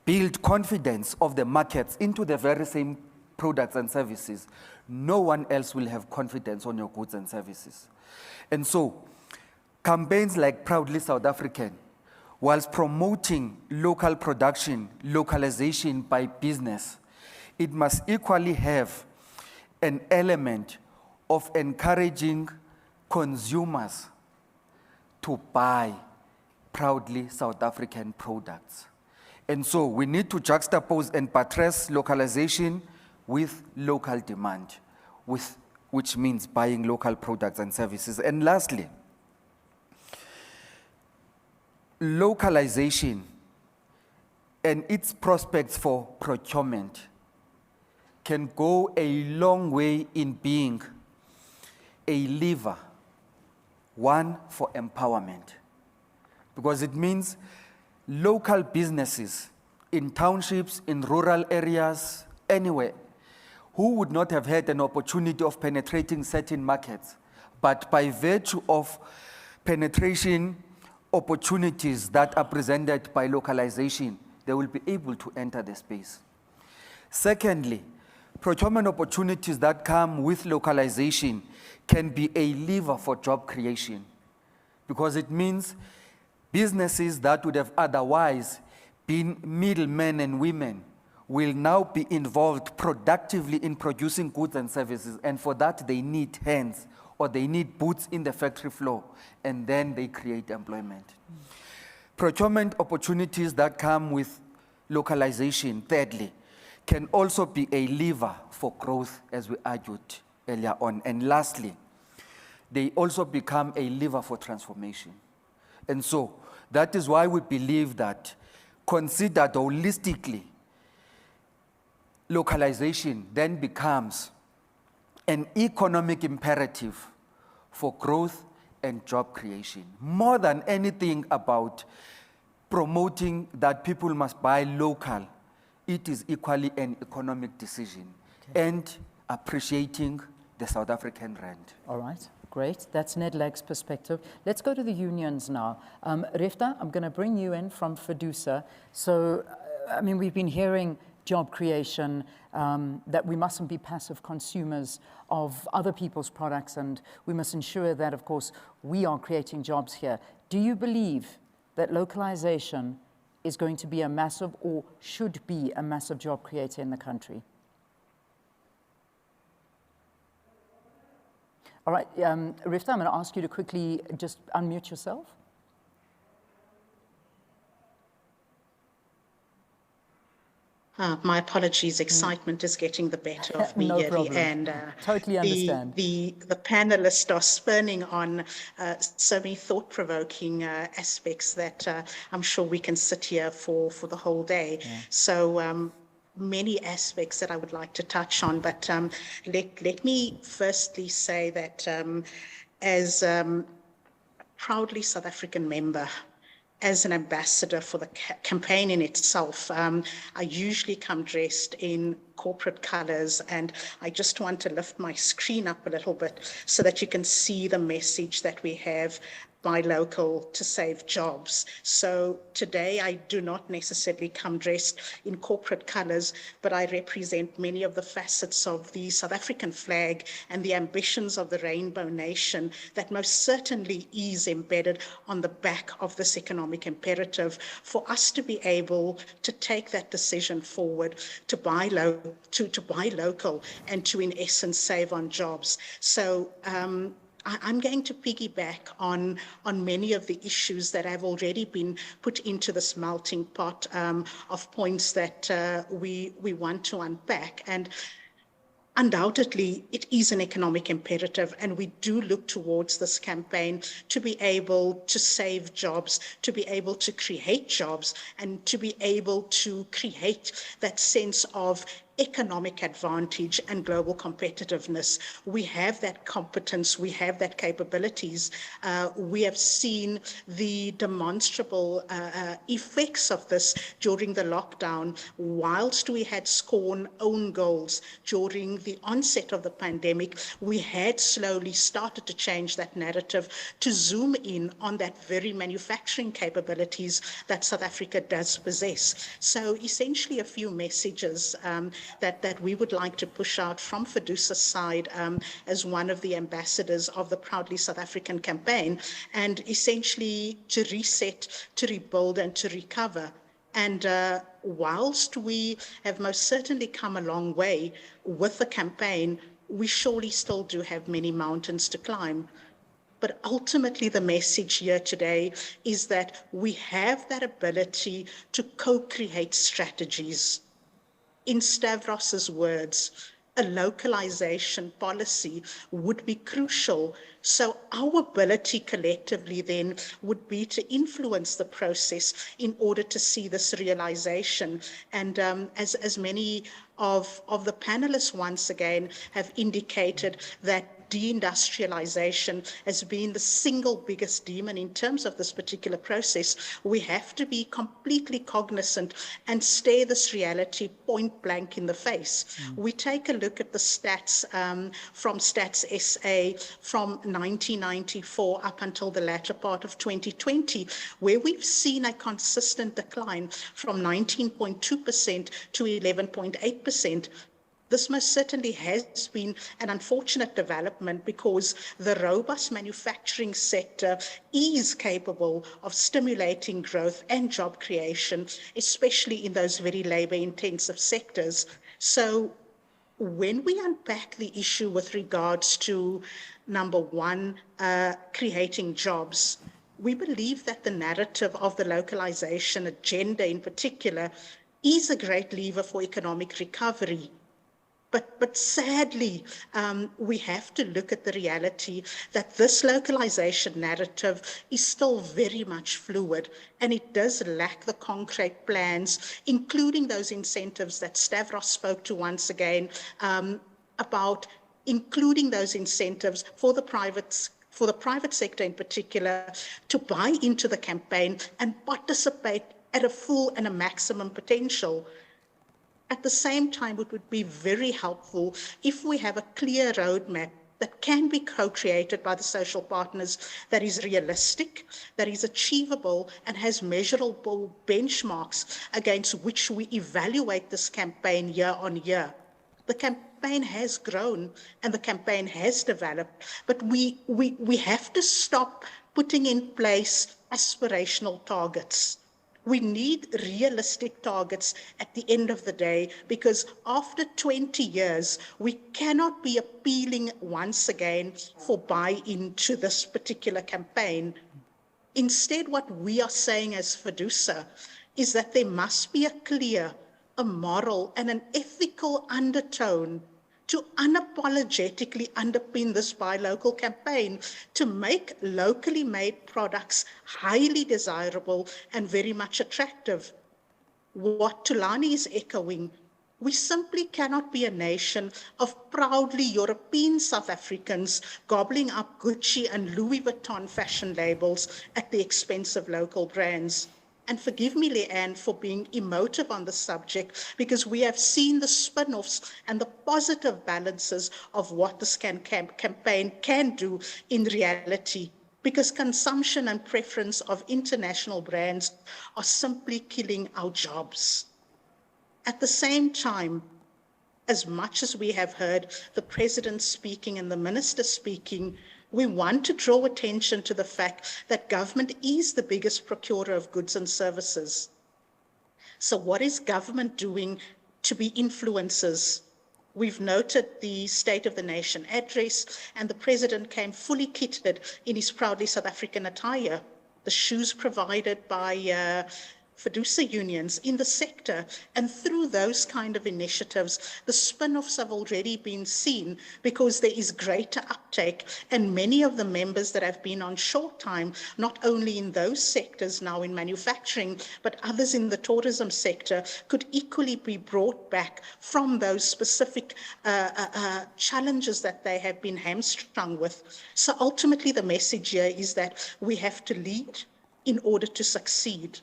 Build confidence of the markets into the very same products and services. No one else will have confidence on your goods and services. And so, campaigns like Proudly South African, whilst promoting local production, localization by business, it must equally have an element of encouraging consumers to buy proudly South African products. And so we need to juxtapose and buttress localization with local demand, which means buying local products and services. And lastly, localization and its prospects for procurement can go a long way in being a lever, one for empowerment, because it means local businesses in townships, in rural areas, anywhere, who would not have had an opportunity of penetrating certain markets, but by virtue of penetration opportunities that are presented by localization, they will be able to enter the space. Secondly, procurement opportunities that come with localization can be a lever for job creation, because it means businesses that would have otherwise been middlemen and women will now be involved productively in producing goods and services, and for that they need hands or they need boots in the factory floor, and then they create employment. Procurement opportunities that come with localization, thirdly, can also be a lever for growth, as we argued earlier on. And lastly, they also become a lever for transformation. And so that is why we believe that, considered holistically, localization then becomes an economic imperative for growth and job creation. More than anything about promoting that people must buy local, it is equally an economic decision, and appreciating the South African rand. All right, great. That's NEDLAC's perspective. Let's go to the unions now. Riefdah, I'm going to bring you in from FEDUSA. So, I mean, we've been hearing job creation, that we mustn't be passive consumers of other people's products, and we must ensure that, of course, we are creating jobs here. Do you believe that localization is going to be a massive, or should be a massive, job creator in the country? All right, Riefdah, I'm going to ask you to quickly just unmute yourself. My apologies, excitement is getting the better of me, No problem. and Totally understand. The panelists are spurning on so many thought-provoking aspects that I'm sure we can sit here for the whole day. Yeah. So many aspects that I would like to touch on, but let me firstly say that as proudly South African member, as an ambassador for the campaign in itself, I usually come dressed in corporate colors, and I just want to lift my screen up a little bit so that you can see the message that we have: buy local to save jobs. So today I do not necessarily come dressed in corporate colors, but I represent many of the facets of the South African flag and the ambitions of the Rainbow Nation that most certainly is embedded on the back of this economic imperative for us to be able to take that decision forward, to buy local and to, in essence, save on jobs. So I'm going to piggyback on many of the issues that have already been put into this melting pot of points that we want to unpack. And undoubtedly, it is an economic imperative, and we do look towards this campaign to be able to save jobs, to be able to create jobs, and to be able to create that sense of economic advantage and global competitiveness. We have that competence, we have that capabilities. We have seen the demonstrable effects of this during the lockdown. Whilst we had scorned own goals during the onset of the pandemic, we had slowly started to change that narrative to zoom in on that very manufacturing capabilities that South Africa does possess. So essentially a few messages that we would like to push out from FEDUSA's side as one of the ambassadors of the Proudly South African campaign, and essentially to reset, to rebuild, and to recover. And whilst we have most certainly come a long way with the campaign, we surely still do have many mountains to climb. But ultimately, the message here today is that we have that ability to co-create strategies. In Stavros's words, a localization policy would be crucial. So our ability collectively then would be to influence the process in order to see this realization. And as many of the panelists once again have indicated, that deindustrialization has been the single biggest demon in terms of this particular process. We have to be completely cognizant and stare this reality point blank in the face. We take a look at the stats from Stats SA from 1994 up until the latter part of 2020, where we've seen a consistent decline from 19.2% to 11.8%. This most certainly has been an unfortunate development because the robust manufacturing sector is capable of stimulating growth and job creation, especially in those very labor-intensive sectors. So when we unpack the issue with regards to, number one, creating jobs, we believe that the narrative of the localization agenda in particular is a great lever for economic recovery. But sadly, we have to look at the reality that this localization narrative is still very much fluid, and it does lack the concrete plans, including those incentives that Stavros spoke to once again, about including those incentives for the private sector in particular to buy into the campaign and participate at a full and a maximum potential. At the same time, it would be very helpful if we have a clear roadmap that can be co-created by the social partners, that is realistic, that is achievable, and has measurable benchmarks against which we evaluate this campaign year on year. The campaign has grown and the campaign has developed, but we have to stop putting in place aspirational targets. We need realistic targets at the end of the day, because after 20 years, we cannot be appealing once again for buy-in to this particular campaign. Instead, what we are saying as FEDUSA is that there must be a clear, a moral, and an ethical undertone to unapologetically underpin this buy local campaign, to make locally made products highly desirable and very much attractive. What Thulani is echoing, we simply cannot be a nation of proudly European South Africans gobbling up Gucci and Louis Vuitton fashion labels at the expense of local brands. And forgive me, Leanne, for being emotive on the subject, because we have seen the spin-offs and the positive balances of what this campaign can do in reality, because consumption and preference of international brands are simply killing our jobs. At the same time, as much as we have heard the President speaking and the Minister speaking, we want to draw attention to the fact that government is the biggest procurer of goods and services. So what is government doing to be influencers? We've noted the State of the Nation address, and the President came fully kitted in his proudly South African attire, the shoes provided by FEDUSA unions in the sector, and through those kind of initiatives, the spin-offs have already been seen because there is greater uptake, and many of the members that have been on short time, not only in those sectors now in manufacturing, but others in the tourism sector, could equally be brought back from those specific challenges that they have been hamstrung with. So ultimately the message here is that we have to lead in order to succeed.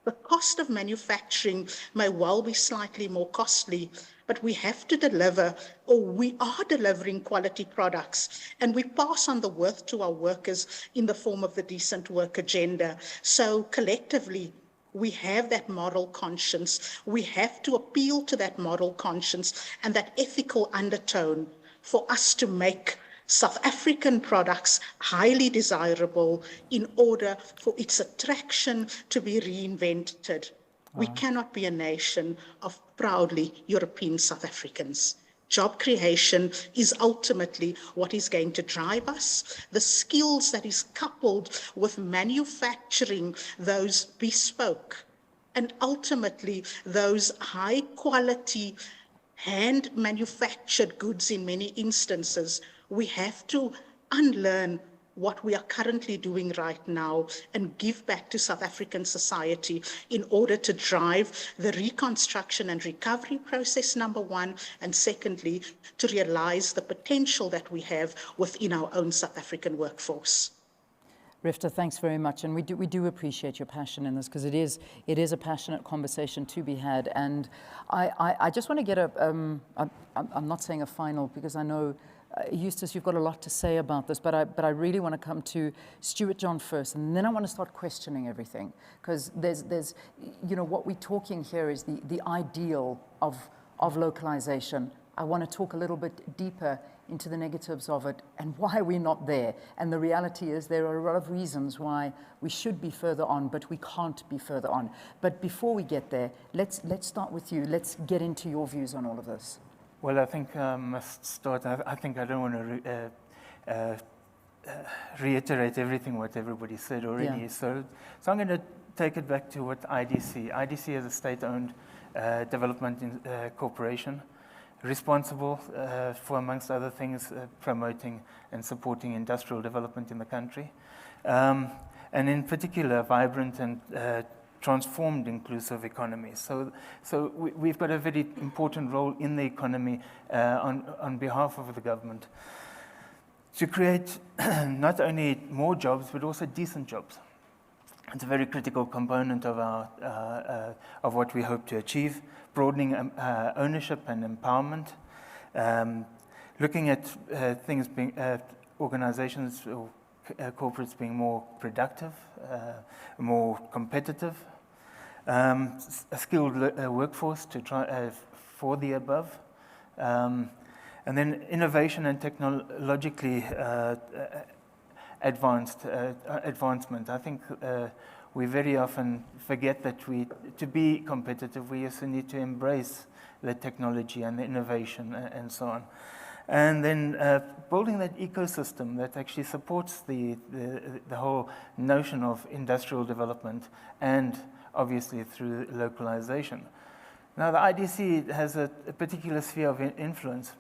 The cost of manufacturing may well be slightly more costly, but we have to deliver, or we are delivering quality products, and we pass on the worth to our workers in the form of the decent work agenda. So collectively, we have that moral conscience. We have to appeal to that moral conscience and that ethical undertone for us to make South African products highly desirable in order for its attraction to be reinvented. We cannot be a nation of proudly European South Africans. Job creation is ultimately what is going to drive us. The skills that is coupled with manufacturing those bespoke and ultimately those high quality hand manufactured goods in many instances. We have to unlearn what we are currently doing right now and give back to South African society in order to drive the reconstruction and recovery process, number one, and secondly, to realize the potential that we have within our own South African workforce. Riefdah, thanks very much, and we do appreciate your passion in this, because it is a passionate conversation to be had. And I just want to get I'm not saying a final, because I know Eustace, you've got a lot to say about this, but I really want to come to Stuart John first, and then I want to start questioning everything, because there's what we're talking here is the ideal of localization. I want to talk a little bit deeper into the negatives of it and why we're not there. And the reality is there are a lot of reasons why we should be further on, but we can't be further on. But before we get there, let's start with you. Let's get into your views on all of this. Well, I think I must start. I think I don't want to reiterate everything what everybody said already. Yeah. So I'm going to take it back to what IDC. IDC is a state-owned development corporation, responsible for, amongst other things, promoting and supporting industrial development in the country, and in particular, vibrant and transformed inclusive economy. So we've got a very important role in the economy on behalf of the government to create not only more jobs, but also decent jobs. It's a very critical component of our of what we hope to achieve, broadening ownership and empowerment, looking at things being organizations or corporates being more productive, more competitive, a skilled workforce to try for the above, and then innovation and technologically advancement. I think we very often forget that to be competitive, we also need to embrace the technology and the innovation and so on. And then building that ecosystem that actually supports the whole notion of industrial development and obviously through localization. Now the IDC has a particular sphere of influence,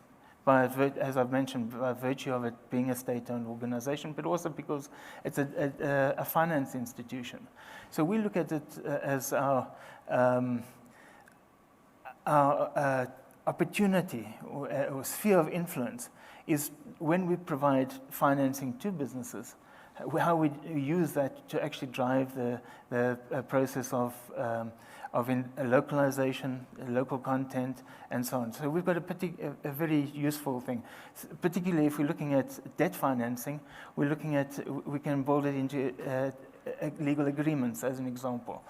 as I've mentioned, by virtue of it being a state-owned organization, but also because it's a finance institution. So we look at it as our opportunity or sphere of influence is when we provide financing to businesses, how we use that to actually drive the process of localization, local content, and so on. So we've got a very useful thing, particularly if we're looking at debt financing. We're looking at, we can build it into legal agreements as an example.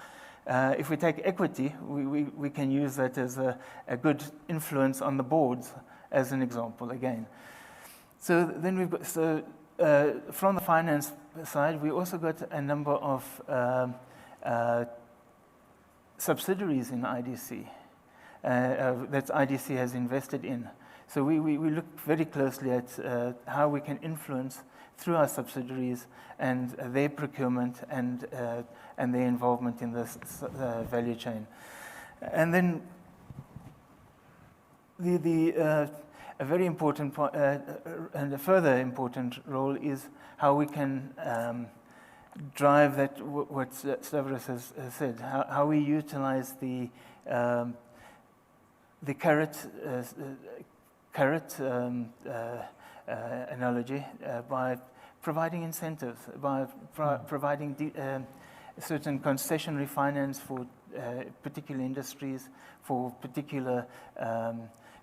If we take equity, we can use that as a good influence on the boards as an example again. So then we've got, from the finance side, we also got a number of subsidiaries in IDC that IDC has invested in. So we look very closely at how we can influence through our subsidiaries and their procurement and their involvement in this value chain. And then a very important part, and a further important role is how we can drive that, what Stavros has said, how we utilize the carrot analogy by providing incentives, by providing certain concessionary finance for particular industries, for particular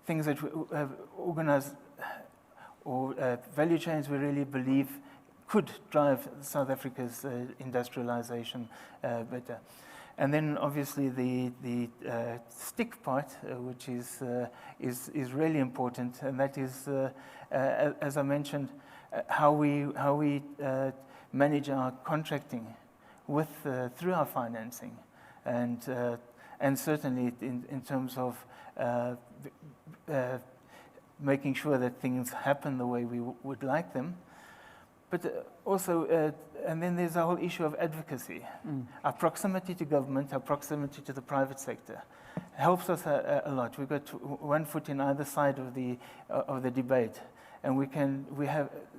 things that organize or value chains we really believe could drive South Africa's industrialization better. And then obviously the stick part, which is really important, and that is, as I mentioned, how we manage our contracting with through our financing, and certainly in terms of making sure that things happen the way we would like them. But also, and then there's a whole issue of advocacy. Our proximity to government, our proximity to the private sector helps us a lot. We've got one foot in either side of the debate, and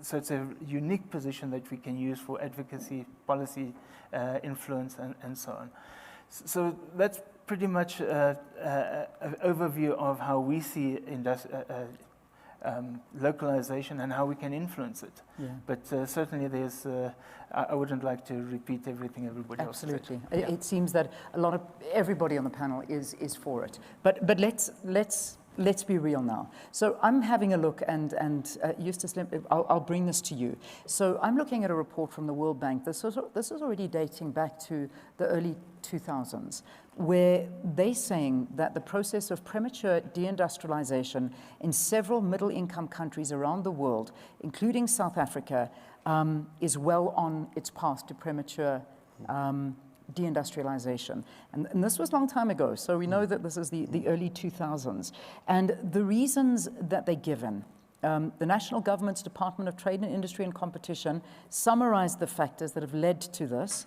so it's a unique position that we can use for advocacy, policy influence, and so on. So that's pretty much an overview of how we see localization and how we can influence it. Yeah. But certainly there's, I wouldn't like to repeat everything everybody else said. Absolutely. Yeah. It seems that everybody on the panel is for it. But let's be real now. So I'm having a look, and Eustace, I'll bring this to you. So I'm looking at a report from the World Bank. This is already dating back to the early 2000s. where they're saying that the process of premature deindustrialization in several middle-income countries around the world, including South Africa, is well on its path to premature deindustrialization. And this was a long time ago, so we know that this is the early 2000s. And the reasons that they're given, the national government's Department of Trade and Industry and Competition summarized the factors that have led to this,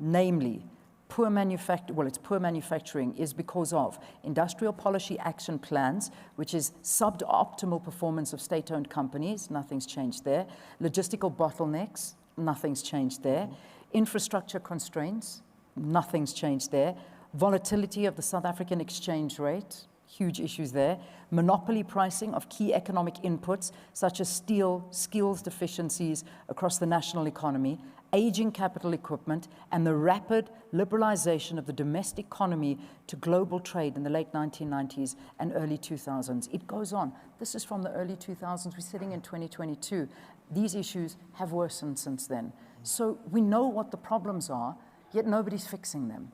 namely, poor manufacturing is because of industrial policy action plans, which is suboptimal performance of state-owned companies, nothing's changed there. Logistical bottlenecks, nothing's changed there. Infrastructure constraints, nothing's changed there. Volatility of the South African exchange rate, huge issues there. Monopoly pricing of key economic inputs, such as steel, skills deficiencies across the national economy, aging capital equipment, and the rapid liberalization of the domestic economy to global trade in the late 1990s and early 2000s. It goes on. This is from the early 2000s. We're sitting in 2022. These issues have worsened since then. So we know what the problems are, yet nobody's fixing them.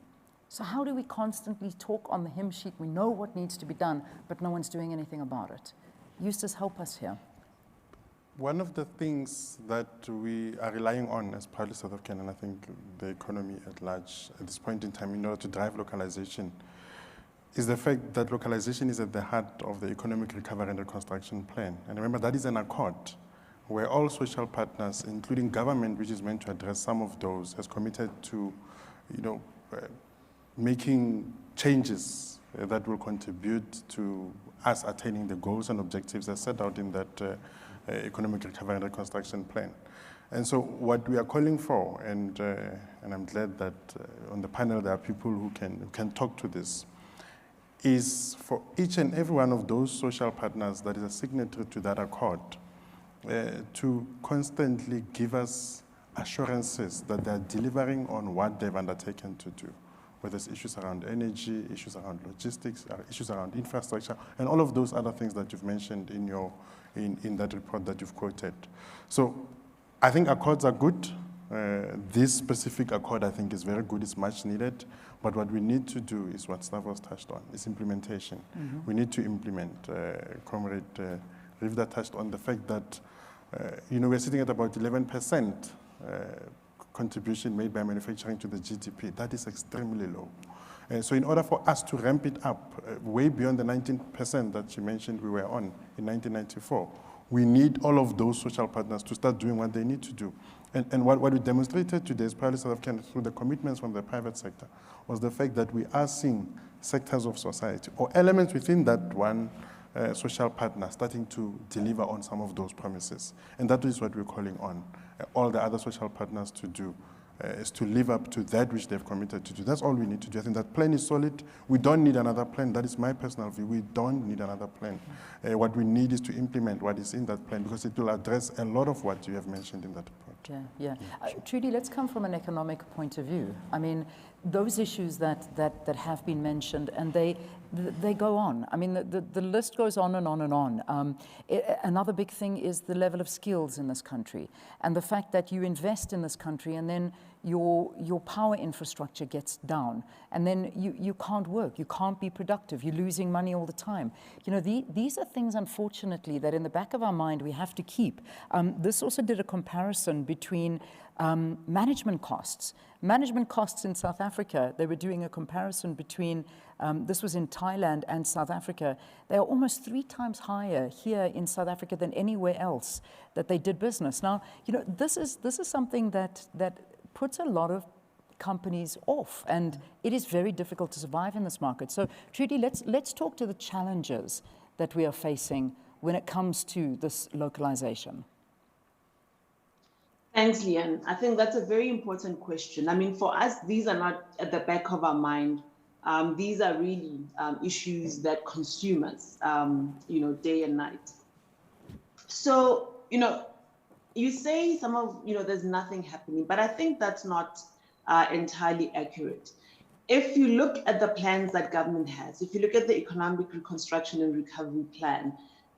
So how do we constantly talk on the hymn sheet? We know what needs to be done, but no one's doing anything about it. Eustace, help us here. One of the things that we are relying on as proudly South African, and I think the economy at large at this point in time in order to drive localization, is the fact that localization is at the heart of the economic recovery and reconstruction plan. And remember, that is an accord where all social partners, including government, which is meant to address some of those, has committed to, making changes that will contribute to us attaining the goals and objectives as set out in that economic recovery and reconstruction plan. And so what we are calling for, and I'm glad that on the panel there are people who can talk to this, is for each and every one of those social partners that is a signatory to that accord to constantly give us assurances that they are delivering on what they've undertaken to do, whether it's issues around energy, issues around logistics, issues around infrastructure, and all of those other things that you've mentioned in that report that you've quoted. So I think accords are good. This specific accord, I think, is very good. It's much needed. But what we need to do is what Stavros touched on, is implementation. Mm-hmm. We need to implement. Comrade Riefdah touched on the fact that, we're sitting at about 11% contribution made by manufacturing to the GDP. That is extremely low. So in order for us to ramp it up way beyond the 19% that you mentioned we were on in 1994, we need all of those social partners to start doing what they need to do. And what we demonstrated today as proudly South African through the commitments from the private sector was the fact that we are seeing sectors of society or elements within that one social partner starting to deliver on some of those promises. And that is what we're calling on all the other social partners to do, is to live up to that which they've committed to do. That's all we need to do. I think that plan is solid. We don't need another plan. That is my personal view. We don't need another plan. What we need is to implement what is in that plan, because it will address a lot of what you have mentioned in that report. Yeah. Trudi, let's come from an economic point of view. I mean, those issues that have been mentioned, and they go on. I mean, the list goes on and on and on. Another big thing is the level of skills in this country, and the fact that you invest in this country and then your power infrastructure gets down, and then you can't work, you can't be productive, you're losing money all the time. These are things, unfortunately, that in the back of our mind we have to keep. This also did a comparison between management costs. Management costs in South Africa, they were doing a comparison between, this was in Thailand and South Africa. They are almost 3 times higher here in South Africa than anywhere else that they did business. Now, this is something that puts a lot of companies off, and it is very difficult to survive in this market. So, Trudi, let's talk to the challenges that we are facing when it comes to this localization. Thanks, Leanne. I think that's a very important question. I mean, for us, these are not at the back of our mind. These are really issues that consume us, day and night. So, you say there's nothing happening, but I think that's not entirely accurate. If you look at the plans that government has, if you look at the Economic Reconstruction and Recovery Plan,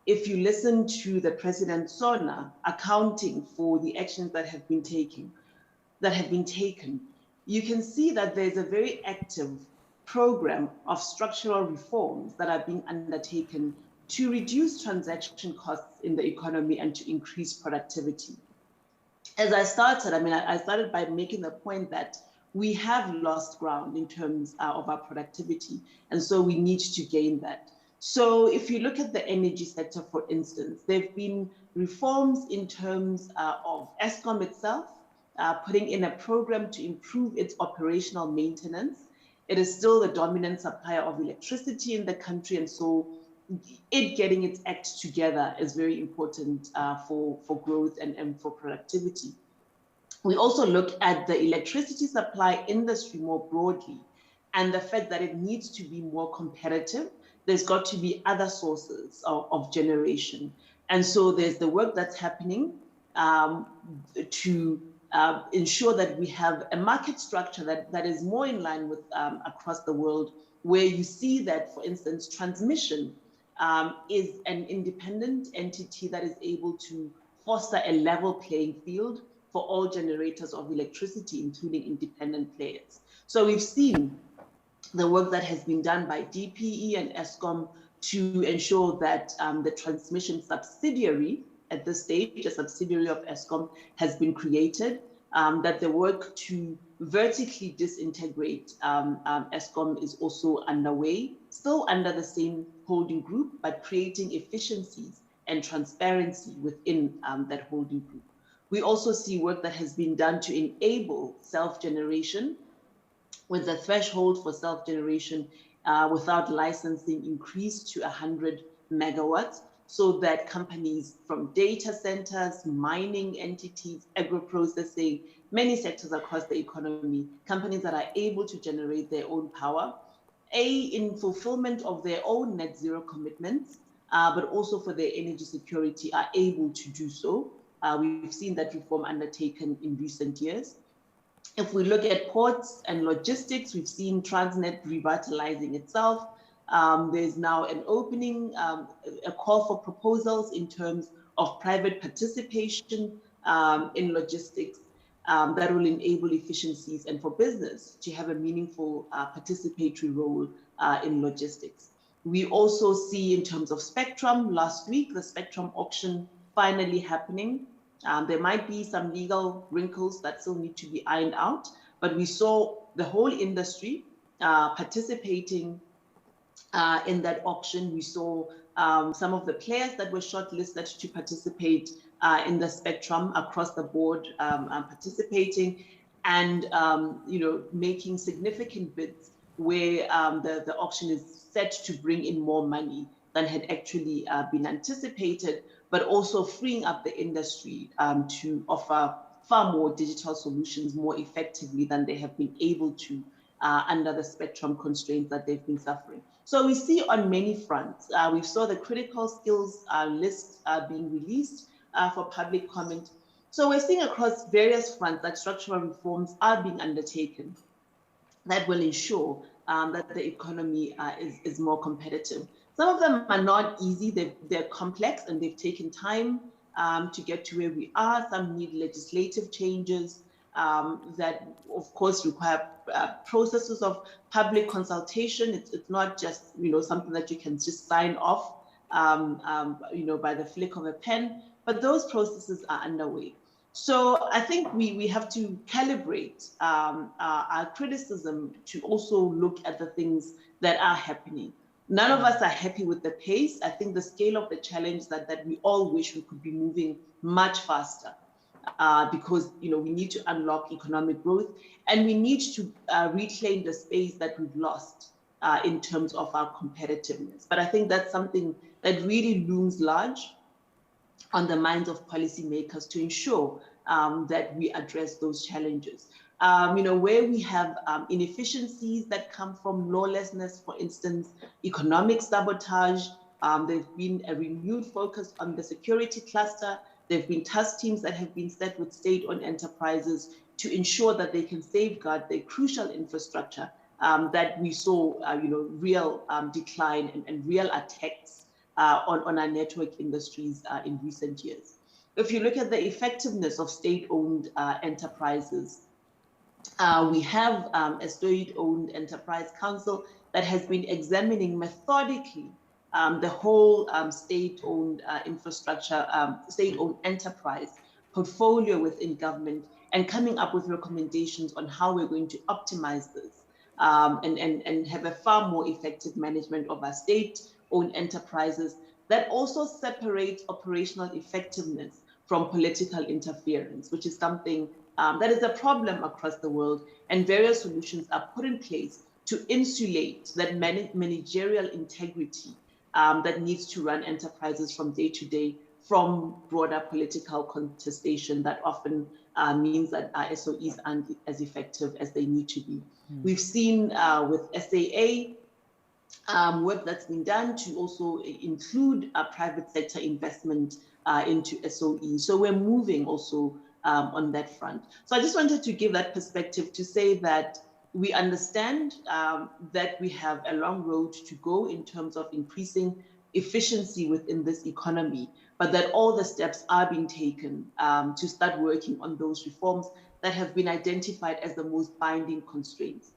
if you listen to the President Sona accounting for the actions that have been taken, you can see that there's a very active program of structural reforms that are being undertaken to reduce transaction costs in the economy and to increase productivity. As I started, I started by making the point that we have lost ground in terms of our productivity, and so we need to gain that. So if you look at the energy sector, for instance, there have been reforms in terms of Eskom itself, putting in a program to improve its operational maintenance. It is still the dominant supplier of electricity in the country, and so it getting its act together is very important for growth and for productivity. We also look at the electricity supply industry more broadly and the fact that it needs to be more competitive. There's got to be other sources of generation. And so there's the work that's happening to ensure that we have a market structure that is more in line with across the world, where you see that, for instance, transmission is an independent entity that is able to foster a level playing field for all generators of electricity, including independent players. So we've seen the work that has been done by DPE and Eskom to ensure that the transmission subsidiary at this stage, a subsidiary of Eskom, has been created, that the work to vertically disintegrate Eskom is also underway, still under the same holding group, but creating efficiencies and transparency within that holding group. We also see work that has been done to enable self-generation, with the threshold for self-generation without licensing increased to 100 megawatts, so that companies from data centers, mining entities, agro-processing, many sectors across the economy, companies that are able to generate their own power, in fulfillment of their own net zero commitments, but also for their energy security, are able to do so. We've seen that reform undertaken in recent years. If we look at ports and logistics, we've seen Transnet revitalizing itself. There's now an opening, a call for proposals in terms of private participation in logistics that will enable efficiencies and for business to have a meaningful participatory role in logistics. We also see, in terms of spectrum, last week, the spectrum auction finally happening. There might be some legal wrinkles that still need to be ironed out, but we saw the whole industry participating in that auction. We saw some of the players that were shortlisted to participate in the spectrum across the board participating and making significant bids where the auction is set to bring in more money than had actually been anticipated, but also freeing up the industry to offer far more digital solutions more effectively than they have been able to under the spectrum constraints that they've been suffering. So we see on many fronts, we saw the critical skills list being released for public comment. So we're seeing across various fronts that structural reforms are being undertaken that will ensure that the economy is more competitive. Some of them are not easy, they're complex and they've taken time to get to where we are. Some need legislative changes that of course require processes of public consultation. It's not just something that you can just sign off by the flick of a pen, but those processes are underway. So I think we have to calibrate our criticism to also look at the things that are happening. None of us are happy with the pace. I think the scale of the challenge that we all wish we could be moving much faster because we need to unlock economic growth and we need to reclaim the space that we've lost in terms of our competitiveness. But I think that's something that really looms large on the minds of policymakers to ensure that we address those challenges. Where we have inefficiencies that come from lawlessness, for instance, economic sabotage, there's been a renewed focus on the security cluster. There have been task teams that have been set with state-owned enterprises to ensure that they can safeguard the crucial infrastructure that we saw, real decline and real attacks on our network industries in recent years. If you look at the effectiveness of state-owned enterprises, We have a state-owned enterprise council that has been examining methodically the whole state-owned infrastructure, state-owned enterprise portfolio within government, and coming up with recommendations on how we're going to optimize this and have a far more effective management of our state-owned enterprises that also separate operational effectiveness from political interference, which is something that is a problem across the world, and various solutions are put in place to insulate that managerial integrity that needs to run enterprises from day to day from broader political contestation that often means that our SOEs aren't as effective as they need to be. We've seen with SAA work that's been done to also include private sector investment into SOE. So we're moving also on that front. So I just wanted to give that perspective to say that we understand that we have a long road to go in terms of increasing efficiency within this economy, but that all the steps are being taken to start working on those reforms that have been identified as the most binding constraints.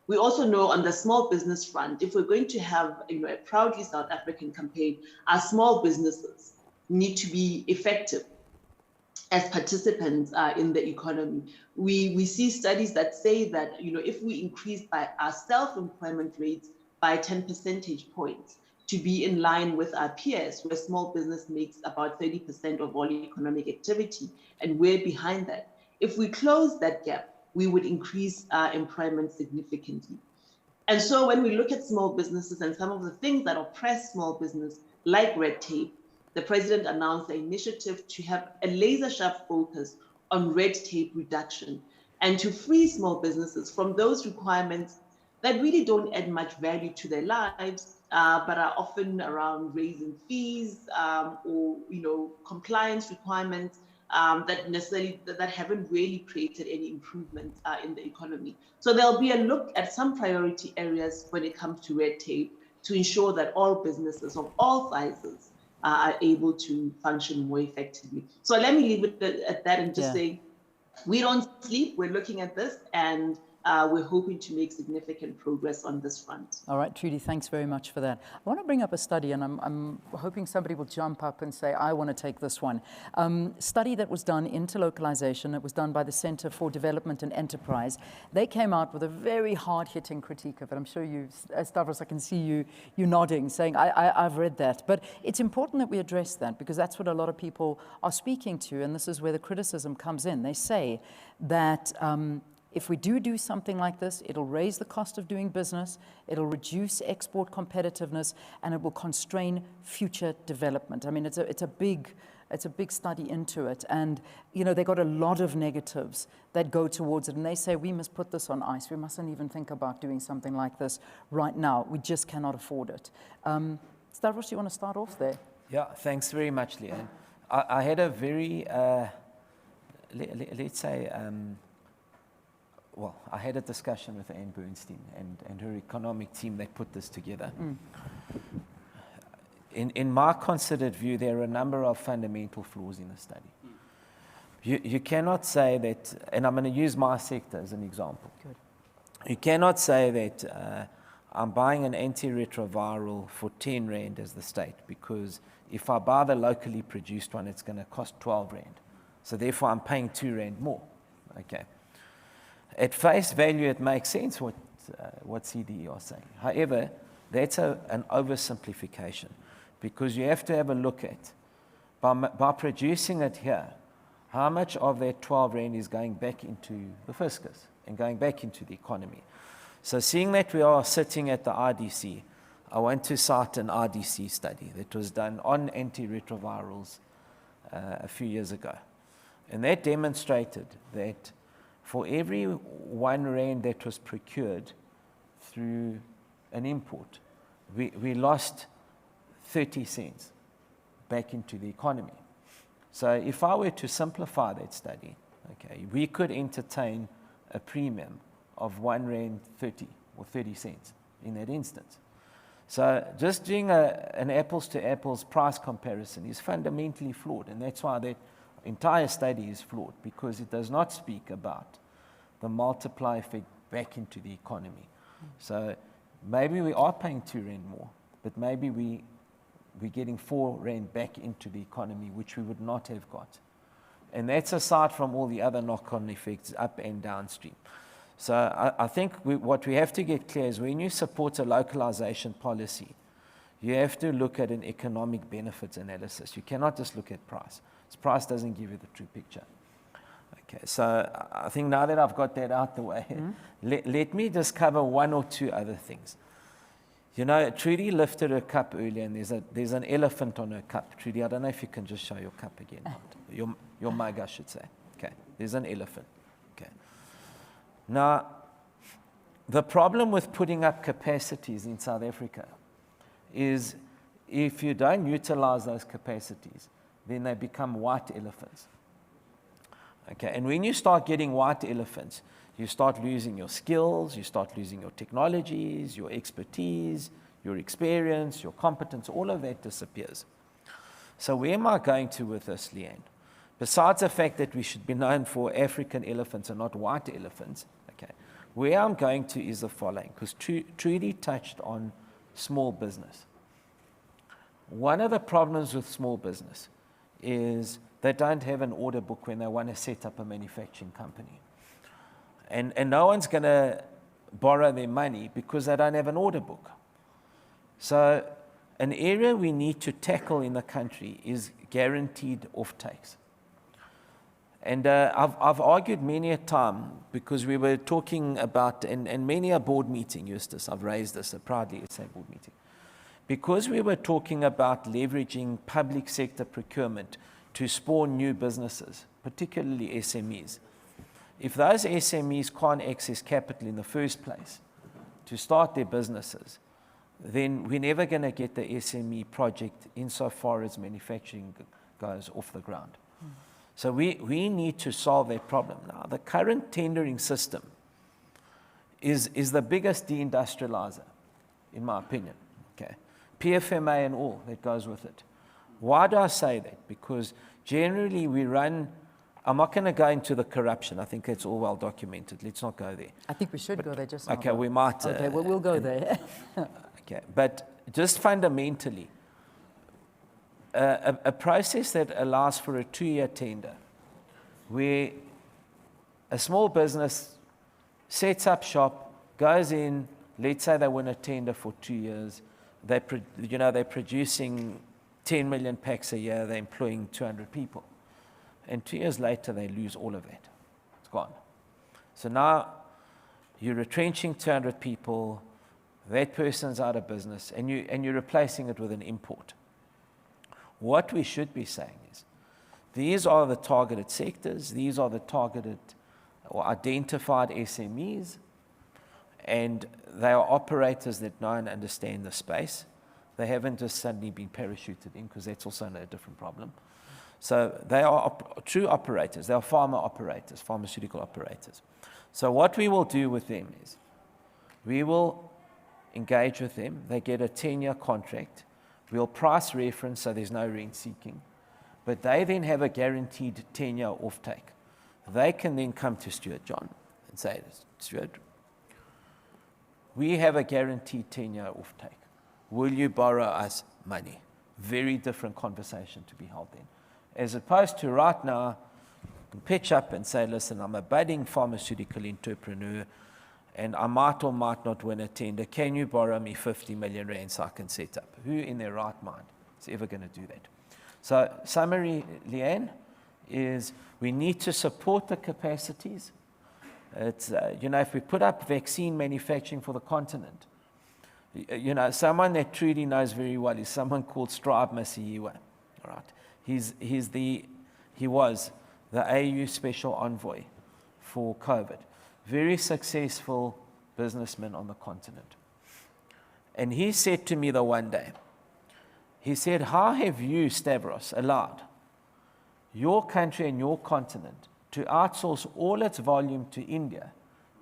We also know on the small business front, if we're going to have a proudly South African campaign, our small businesses need to be effective as participants in the economy. We see studies that say that if we increase by our self-employment rates by 10 percentage points to be in line with our peers, where small business makes about 30% of all economic activity, and we're behind that. If we close that gap, we would increase employment significantly. And so when we look at small businesses and some of the things that oppress small business, like red tape, the president announced an initiative to have a laser-sharp focus on red tape reduction and to free small businesses from those requirements that really don't add much value to their lives, but are often around raising fees or compliance requirements that haven't really created any improvement in the economy. So there'll be a look at some priority areas when it comes to red tape to ensure that all businesses of all sizes are able to function more effectively. So let me leave it at that and just say, we don't sleep, we're looking at this, and we're hoping to make significant progress on this front. All right, Trudi, thanks very much for that. I want to bring up a study, and I'm hoping somebody will jump up and say, I want to take this one. Study that was done into localization. It was done by the Center for Development and Enterprise. They came out with a very hard-hitting critique of it. I'm sure you, Stavros, I can see you nodding, saying, I've read that. But it's important that we address that, because that's what a lot of people are speaking to, and this is where the criticism comes in. They say that if we do something like this, it'll raise the cost of doing business, it'll reduce export competitiveness, and it will constrain future development. I mean, it's a big study into it, and they got a lot of negatives that go towards it, and they say we must put this on ice. We mustn't even think about doing something like this right now. We just cannot afford it. Stavros, you want to start off there? Yeah, thanks very much, Leanne. I had a very, let's say, I had a discussion with Anne Bernstein and her economic team that put this together. In my considered view, there are a number of fundamental flaws in the study. You cannot say that, and I'm going to use my sector as an example. Good. You cannot say that I'm buying an antiretroviral for 10 Rand as the state, because if I buy the locally produced one, it's going to cost 12 Rand. So therefore, I'm paying 2 Rand more. Okay. At face value, it makes sense what CDE are saying. However, that's an oversimplification, because you have to have a look at, by producing it here, how much of that 12 Rand is going back into the fiscus and going back into the economy. So seeing that we are sitting at the RDC, I want to cite an RDC study that was done on antiretrovirals a few years ago. And that demonstrated that for every 1 Rand that was procured through an import, we lost 30 cents back into the economy. So if I were to simplify that study, okay, we could entertain a premium of 1 Rand 30 or 30 cents in that instance. So just doing an apples to apples price comparison is fundamentally flawed, and that's why that entire study is flawed, because it does not speak about the multiplier effect back into the economy. So maybe we are paying 2 rand more, but maybe we're getting 4 rand back into the economy, which we would not have got. And that's aside from all the other knock-on effects up and downstream. So I think what we have to get clear is when you support a localization policy, you have to look at an economic benefits analysis. You cannot just look at price. Price doesn't give you the true picture. Okay, so I think now that I've got that out the way, let me just cover 1 or 2 other things. You know, Trudi lifted her cup earlier, and there's an elephant on her cup. Trudi, I don't know if you can just show your cup again. Your mug, I should say. Okay, there's an elephant. Okay. Now, the problem with putting up capacities in South Africa is if you don't utilize those capacities, then they become white elephants. Okay, and when you start getting white elephants, you start losing your skills, you start losing your technologies, your expertise, your experience, your competence, all of that disappears. So where am I going to with this, Leanne? Besides the fact that we should be known for African elephants and not white elephants, okay, where I'm going to is the following, because Trudi touched on small business. One of the problems with small business is they don't have an order book when they want to set up a manufacturing company. And no one's going to borrow their money because they don't have an order book. So an area we need to tackle in the country is guaranteed offtakes. And I've argued many a time, because we were talking about, and many a board meeting, Eustace, I've raised this, a proudly SA board meeting, because we were talking about leveraging public sector procurement to spawn new businesses, particularly SMEs. If those SMEs can't access capital in the first place to start their businesses, then we're never going to get the SME project insofar as manufacturing goes off the ground. So we need to solve that problem. Now, the current tendering system is the biggest deindustrializer, in my opinion. Okay, PFMA and all that goes with it. Why do I say that? Because generally we run, I'm not going to go into the corruption. I think that's all well documented. Let's not go there. I think we should go there just now. Okay, we might. Okay, well, we'll go there. Okay, but just fundamentally, a process that allows for a 2-year tender, where a small business sets up shop, goes in, let's say they win a tender for 2 years, they're producing 10 million packs a year, they're employing 200 people. And 2 years later, they lose all of that. It's gone. So now you're retrenching 200 people, that person's out of business, and you're replacing it with an import. What we should be saying is, these are the targeted sectors, these are the targeted or identified SMEs, and they are operators that know and understand the space. They haven't just suddenly been parachuted in, because that's also a different problem. So they are true operators. They are pharma operators, pharmaceutical operators. So what we will do with them is, we will engage with them. They get a 10-year contract. We'll price reference so there's no rent seeking. But they then have a guaranteed 10-year offtake. They can then come to Stuart, John, and say, Stuart, we have a guaranteed 10-year offtake. Will you borrow us money? Very different conversation to be held then. As opposed to right now, you can pitch up and say, listen, I'm a budding pharmaceutical entrepreneur, and I might or might not win a tender. Can you borrow me 50 million rand so I can set up? Who in their right mind is ever going to do that? So summary, Leanne, is we need to support the capacities. It's, if we put up vaccine manufacturing for the continent, someone that Trudi knows very well is someone called Mashimbye. All right, he was the AU Special Envoy for COVID. Very successful businessman on the continent. And he said to me the one day, he said, how have you, Stavros, allowed your country and your continent to outsource all its volume to India,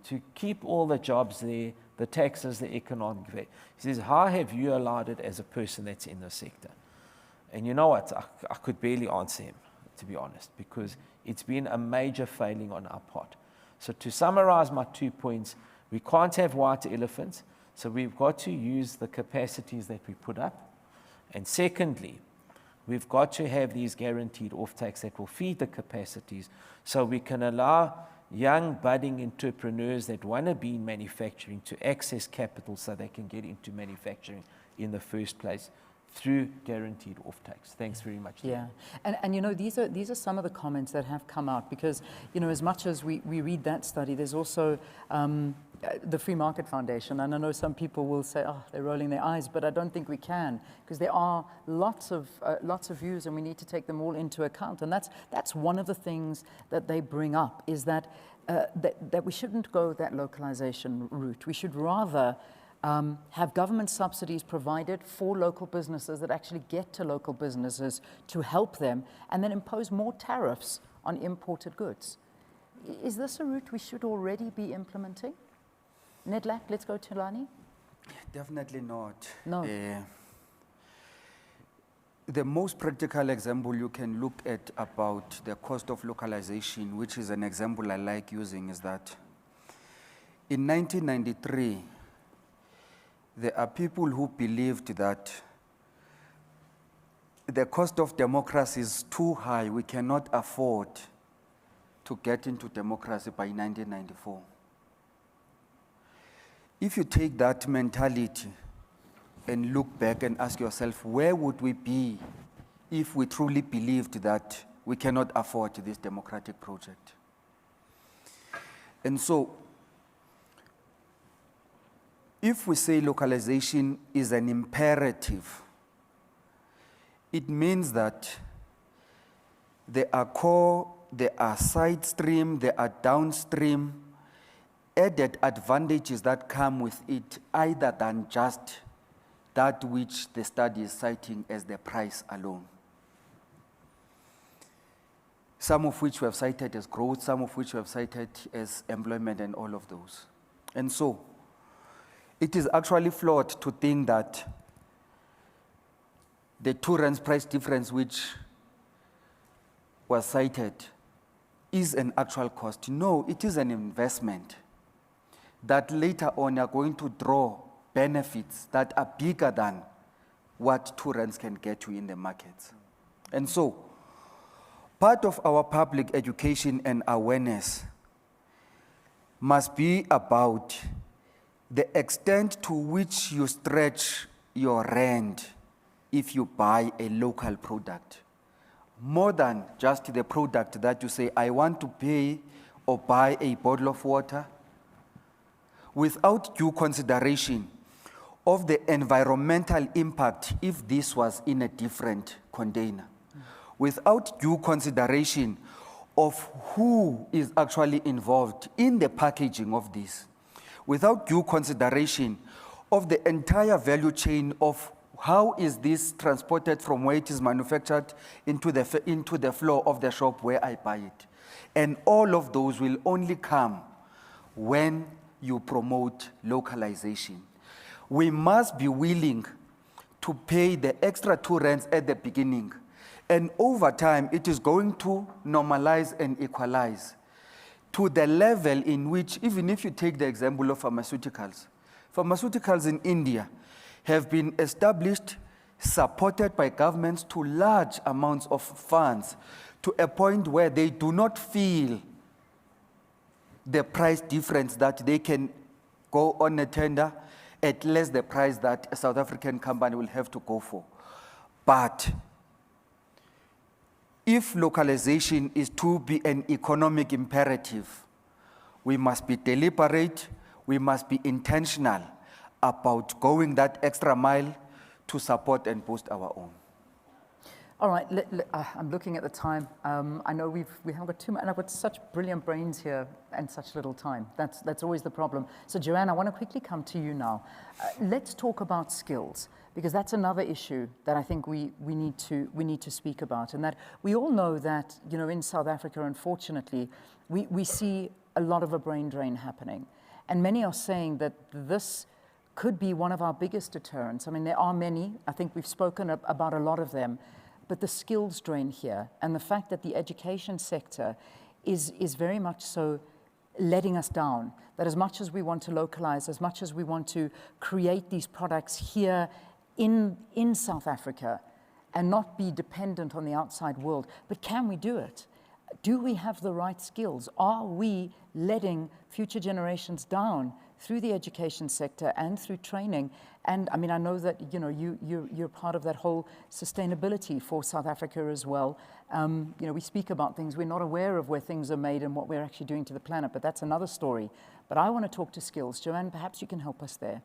to keep all the jobs there, the taxes, the economic value? He says, how have you allowed it as a person that's in the sector? And you know what? I could barely answer him, to be honest, because it's been a major failing on our part. So to summarize my 2 points, we can't have white elephants, so we've got to use the capacities that we put up. And secondly, we've got to have these guaranteed offtakes that will feed the capacities so we can allow young budding entrepreneurs that want to be in manufacturing to access capital so they can get into manufacturing in the first place through guaranteed offtakes. Thanks very much. Yeah, and you know, these are some of the comments that have come out because, you know, as much as we read that study, there's also the Free Market Foundation, and I know some people will say, oh, they're rolling their eyes, but I don't think we can, because there are lots of views and we need to take them all into account. And that's one of the things that they bring up, is that, that we shouldn't go that localization route. We should rather have government subsidies provided for local businesses that actually get to local businesses to help them, and then impose more tariffs on imported goods. Is this a route we should already be implementing? NEDLAC, let's go to Thulani. Definitely not. No. The most practical example you can look at about the cost of localization, which is an example I like using, is that in 1993, there are people who believed that the cost of democracy is too high. We cannot afford to get into democracy by 1994. If you take that mentality and look back and ask yourself, where would we be if we truly believed that we cannot afford this democratic project? And so, if we say localization is an imperative, it means that there are core, there are side stream, there are downstream added advantages that come with it, either than just that which the study is citing as the price alone. Some of which we have cited as growth, some of which we have cited as employment, and all of those. And so, it is actually flawed to think that the 2 rands price difference which was cited is an actual cost. No, it is an investment that later on are going to draw benefits that are bigger than what 2 rands can get you in the markets. And so, part of our public education and awareness must be about the extent to which you stretch your rand if you buy a local product, more than just the product that you say, I want to pay or buy a bottle of water, without due consideration of the environmental impact if this was in a different container, without due consideration of who is actually involved in the packaging of this, without due consideration of the entire value chain of how is this transported from where it is manufactured into the floor of the shop where I buy it. And all of those will only come when you promote localization. We must be willing to pay the extra 2 rands at the beginning. And over time, it is going to normalize and equalize to the level in which, even if you take the example of pharmaceuticals in India have been established, supported by governments to large amounts of funds, to a point where they do not feel the price difference that they can go on a tender at less the price that a South African company will have to go for. But if localization is to be an economic imperative, we must be deliberate, we must be intentional about going that extra mile to support and boost our own. All right, I'm looking at the time. I know we haven't got too much, and I've got such brilliant brains here and such little time. That's always the problem. So Joanne, I want to quickly come to you now. Let's talk about skills, because that's another issue that I think we need to speak about. And that we all know that, you know, in South Africa, unfortunately, we see a lot of a brain drain happening. And many are saying that this could be one of our biggest deterrents. I mean, there are many. I think we've spoken about a lot of them. But the skills drain here, and the fact that the education sector is very much so letting us down. That as much as we want to localize, as much as we want to create these products here in South Africa and not be dependent on the outside world, but can we do it? Do we have the right skills? Are we letting future generations down through the education sector and through training? And I mean, I know that, you know, you're part of that whole sustainability for South Africa as well. You know, we speak about things, we're not aware of where things are made and what we're actually doing to the planet, but that's another story. But I want to talk to skills. Joanne, perhaps you can help us there.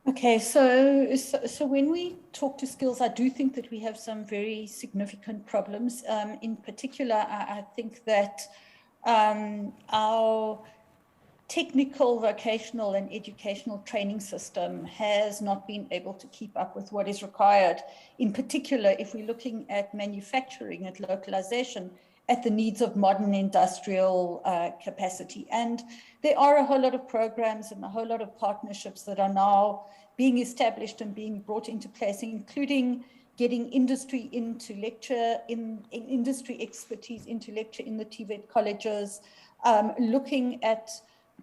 Okay, so when we talk to skills, I do think that we have some very significant problems. In particular, I think that our technical, vocational and educational training system has not been able to keep up with what is required. In particular, if we're looking at manufacturing, at localization, at the needs of modern industrial capacity. And there are a whole lot of programs and a whole lot of partnerships that are now being established and being brought into place, including getting industry into lecture, in industry expertise into lecture in the TVET colleges, looking at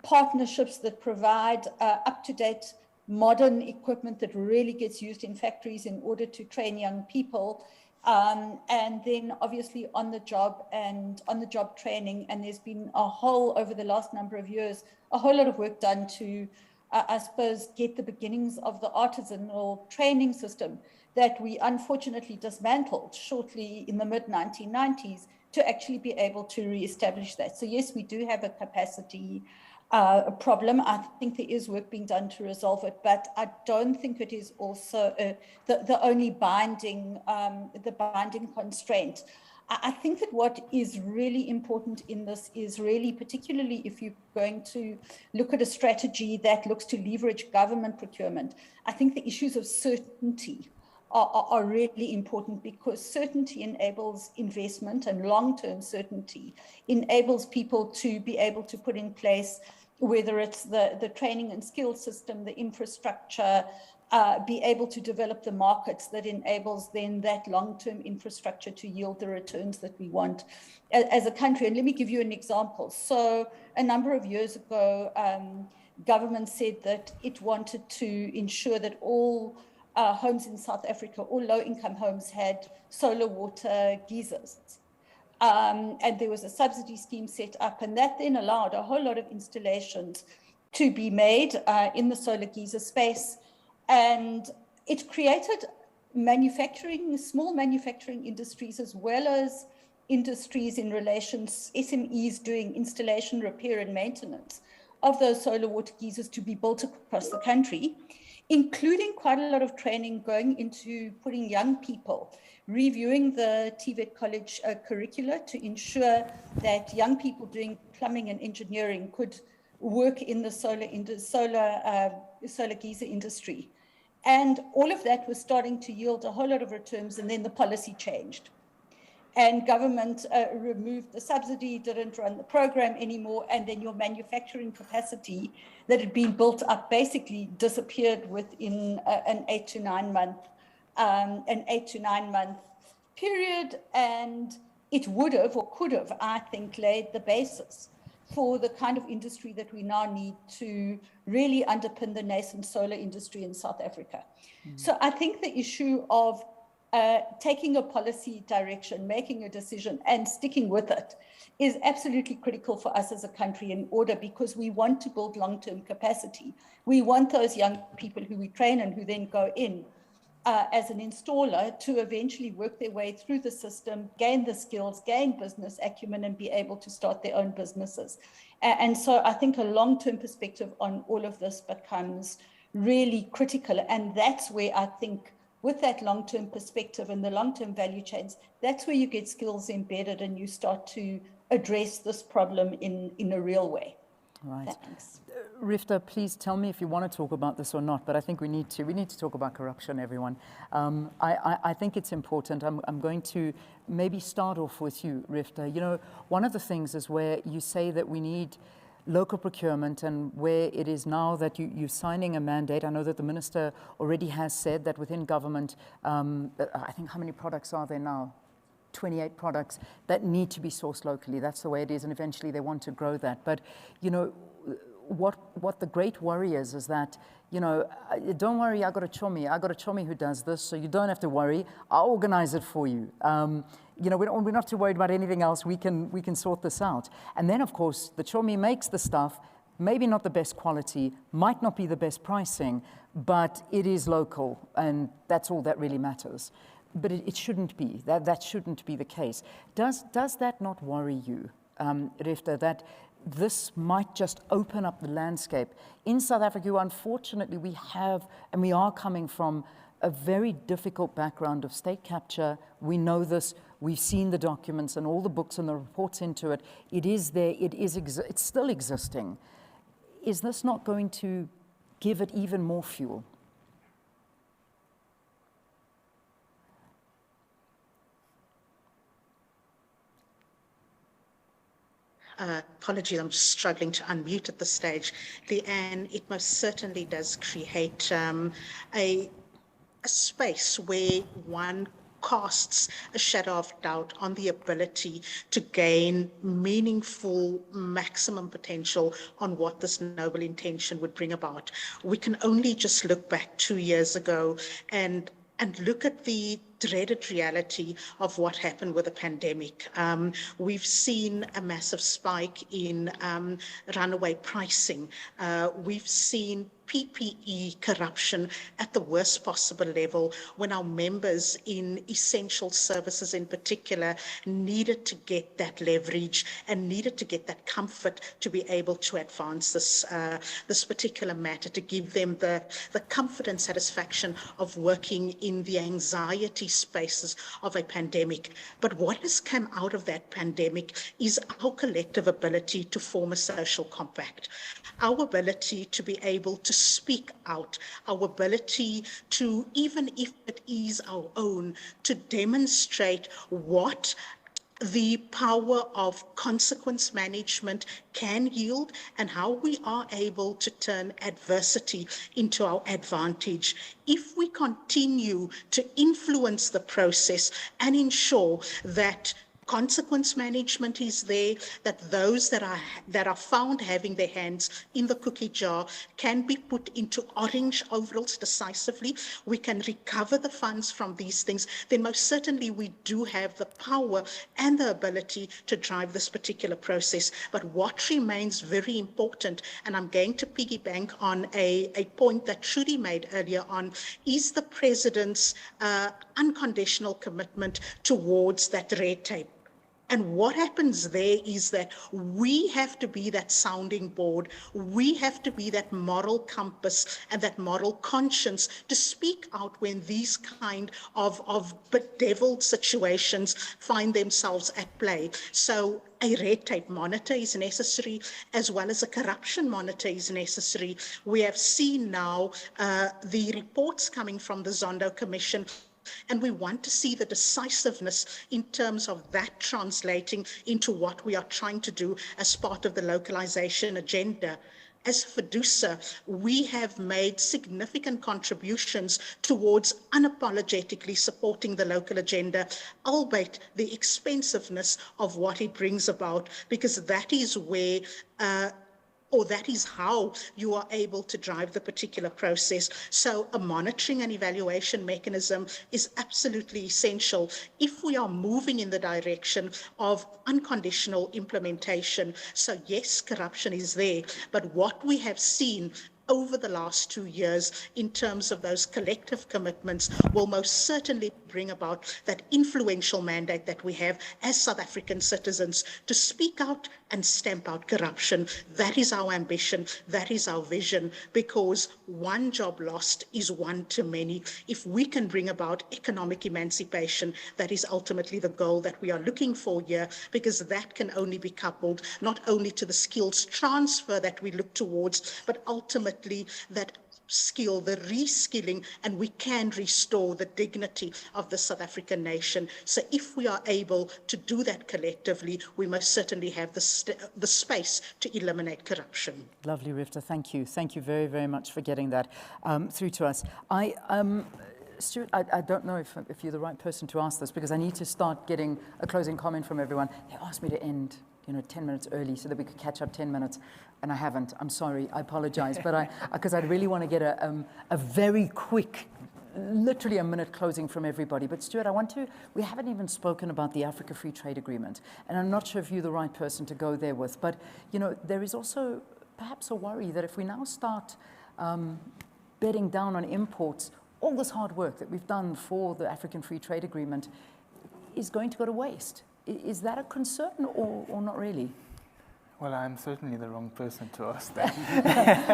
partnerships that provide up-to-date modern equipment that really gets used in factories in order to train young people. And then obviously on the job training. And there's been over the last number of years, a whole lot of work done to, I suppose, get the beginnings of the artisanal training system that we unfortunately dismantled shortly in the mid-1990s to actually be able to reestablish that. So yes, we do have a capacity problem. I think there is work being done to resolve it, but I don't think it is also the only binding constraint. I think that what is really important in this is really, particularly if you're going to look at a strategy that looks to leverage government procurement, I think the issues of certainty are really important, because certainty enables investment, and long-term certainty enables people to be able to put in place, whether it's the training and skills system, the infrastructure, be able to develop the markets that enables then that long-term infrastructure to yield the returns that we want as a country. And let me give you an example. So a number of years ago, government said that it wanted to ensure that all homes in South Africa, all low-income homes, had solar water geysers. And there was a subsidy scheme set up, and that then allowed a whole lot of installations to be made in the solar geyser space. And it created small manufacturing industries, as well as industries in relations, SMEs doing installation, repair and maintenance of those solar water geysers to be built across the country, including quite a lot of training going into putting young people, reviewing the TVET college curricula to ensure that young people doing plumbing and engineering could work in the solar geyser industry. And all of that was starting to yield a whole lot of returns, and then the policy changed. And government removed the subsidy, didn't run the program anymore, and then your manufacturing capacity that had been built up basically disappeared within an 8 to 9 month period. And it would have, or could have, I think, laid the basis for the kind of industry that we now need to really underpin the nascent solar industry in South Africa. Mm-hmm. So I think the issue of taking a policy direction, making a decision and sticking with it is absolutely critical for us as a country, in order, because we want to build long-term capacity. We want those young people who we train and who then go in as an installer to eventually work their way through the system, gain the skills, gain business acumen, and be able to start their own businesses. And so I think a long-term perspective on all of this becomes really critical. And that's where I think, with that long-term perspective and the long-term value chains, that's where you get skills embedded and you start to address this problem in a real way. Right. Riefdah, please tell me if you want to talk about this or not, but I think we need to talk about corruption, everyone. I think it's important. I'm going to maybe start off with you, Riefdah. You know, one of the things is where you say that we need local procurement, and where it is now that you're signing a mandate. I know that the minister already has said that within government, I think, how many products are there now? 28 products that need to be sourced locally. That's the way it is, and eventually they want to grow that. But, you know, what the great worry is that, you know, don't worry, I got a chommy who does this, so you don't have to worry. I'll organize it for you. You know, we're not too worried about anything else. We can sort this out. And then, of course, the chommy makes the stuff, maybe not the best quality, might not be the best pricing, but it is local, and that's all that really matters. But it shouldn't be. That shouldn't be the case. Does that not worry you, Riefdah, that this might just open up the landscape? In South Africa, unfortunately, we are coming from a very difficult background of state capture. We know this. We've seen the documents and all the books and the reports into it. It is there. It's still existing. Is this not going to give it even more fuel? Apologies, I'm struggling to unmute at this stage. Leanne, it most certainly does create a space where one casts a shadow of doubt on the ability to gain meaningful maximum potential on what this noble intention would bring about. We can only just look back 2 years ago and look at the dreaded reality of what happened with the pandemic. We've seen a massive spike in runaway pricing. We've seen PPE corruption at the worst possible level when our members in essential services in particular needed to get that leverage and needed to get that comfort to be able to advance this particular matter, to give them the comfort and satisfaction of working in the anxiety spaces of a pandemic. But what has come out of that pandemic is our collective ability to form a social compact, our ability to be able to speak out, our ability to, even if it is our own, to demonstrate what the power of consequence management can yield and how we are able to turn adversity into our advantage. If we continue to influence the process and ensure that consequence management is there, that those that are found having their hands in the cookie jar can be put into orange overalls decisively, we can recover the funds from these things, then most certainly we do have the power and the ability to drive this particular process. But what remains very important, and I'm going to piggyback on a point that Trudi made earlier on, is the President's unconditional commitment towards that red tape. And what happens there is that we have to be that sounding board. We have to be that moral compass and that moral conscience to speak out when these kind of bedeviled situations find themselves at play. So a red tape monitor is necessary, as well as a corruption monitor is necessary. We have seen now the reports coming from the Zondo Commission, and we want to see the decisiveness in terms of that translating into what we are trying to do as part of the localization agenda. As FEDUSA, we have made significant contributions towards unapologetically supporting the local agenda, albeit the expensiveness of what it brings about, because that is where or that is how you are able to drive the particular process. So a monitoring and evaluation mechanism is absolutely essential if we are moving in the direction of unconditional implementation. So yes, corruption is there, but what we have seen over the last 2 years in terms of those collective commitments will most certainly bring about that influential mandate that we have as South African citizens to speak out and stamp out corruption. That is our ambition, that is our vision, because one job lost is one too many. If we can bring about economic emancipation, that is ultimately the goal that we are looking for here, because that can only be coupled not only to the skills transfer that we look towards, but ultimately that skill, the reskilling, and we can restore the dignity of the South African nation. So if we are able to do that collectively, we most certainly have the space to eliminate corruption. Lovely, Riefdah. Thank you. Thank you very, very much for getting that through to us. Stuart, I don't know if you're the right person to ask this, because I need to start getting a closing comment from everyone. They asked me to end 10 minutes early so that we could catch up 10 minutes, and I haven't. I'm sorry, I apologize, but because I really want to get a very quick, literally a minute closing from everybody. But Stuart, we haven't even spoken about the Africa Free Trade Agreement, and I'm not sure if you're the right person to go there with, but there is also perhaps a worry that if we now start bedding down on imports, all this hard work that we've done for the African Free Trade Agreement is going to go to waste. Is that a concern or not really? Well, I'm certainly the wrong person to ask that.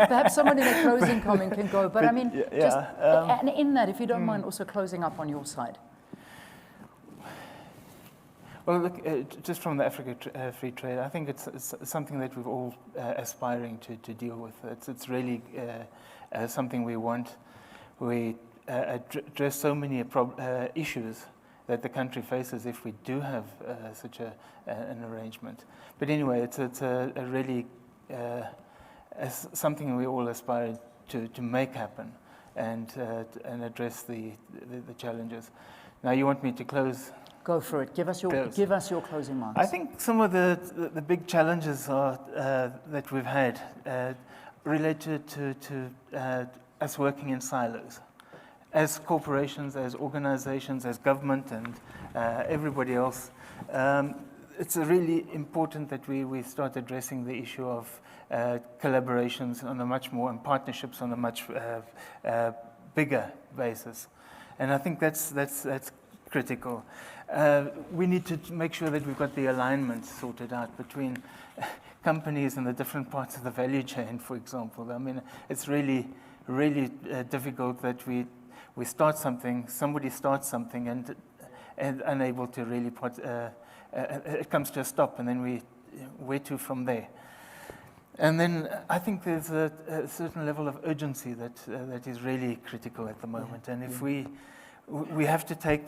Perhaps someone in a closing comment can go, but I mean, yeah, and in that, if you don't mind also closing up on your side. Well, look, just from the Africa Free Trade, I think it's something that we're all aspiring to deal with. It's really something we want. We address so many issues that the country faces if we do have such an arrangement. But anyway, it's a really something we all aspire to make happen and address the challenges. Now, you want me to close? Go for it. Give us your closing marks. I think some of the big challenges that we've had related to us working in silos. As corporations, as organizations, as government, and everybody else, it's really important that we start addressing the issue of collaborations on a much more, and partnerships on a much bigger basis. And I think that's critical. We need to make sure that we've got the alignment sorted out between companies in the different parts of the value chain, for example. I mean, it's really difficult that we start something, somebody starts something, and unable to really it comes to a stop, and then where to from there. And then I think there's a certain level of urgency that is really critical at the moment. And if we have to take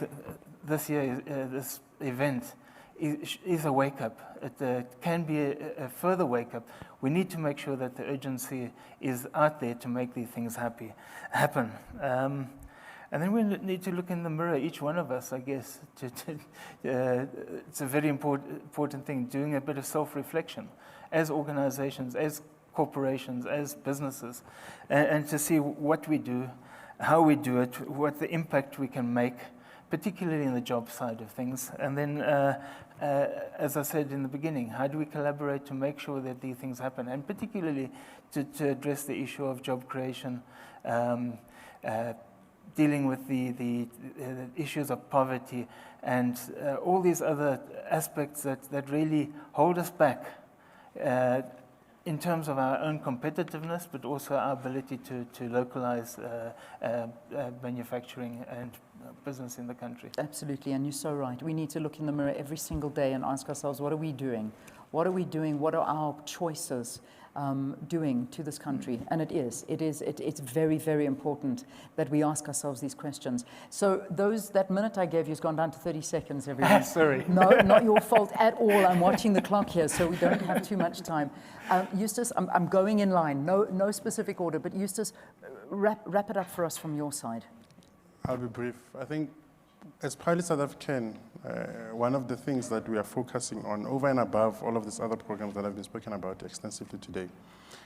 this year, this event is a wake-up. It can be a further wake-up. We need to make sure that the urgency is out there to make these things happen. And then we need to look in the mirror, each one of us, I guess. It's a very important thing, doing a bit of self-reflection as organizations, as corporations, as businesses, and to see what we do, how we do it, what the impact we can make, particularly in the job side of things. And then, as I said in the beginning, how do we collaborate to make sure that these things happen, and particularly to address the issue of job creation, dealing with the issues of poverty, and all these other aspects that really hold us back in terms of our own competitiveness, but also our ability to localize manufacturing and business in the country. Absolutely, and you're so right. We need to look in the mirror every single day and ask ourselves, what are we doing? What are we doing? What are our choices doing to this country? And it's very, very important that we ask ourselves these questions. So that minute I gave you has gone down to 30 seconds, everyone. Sorry. No, not your fault at all. I'm watching the clock here, so we don't have too much time. Eustace, I'm going in line. No specific order, but Eustace, wrap it up for us from your side. I'll be brief. I think as proudly South African, one of the things that we are focusing on, over and above all of these other programs that have been spoken about extensively today,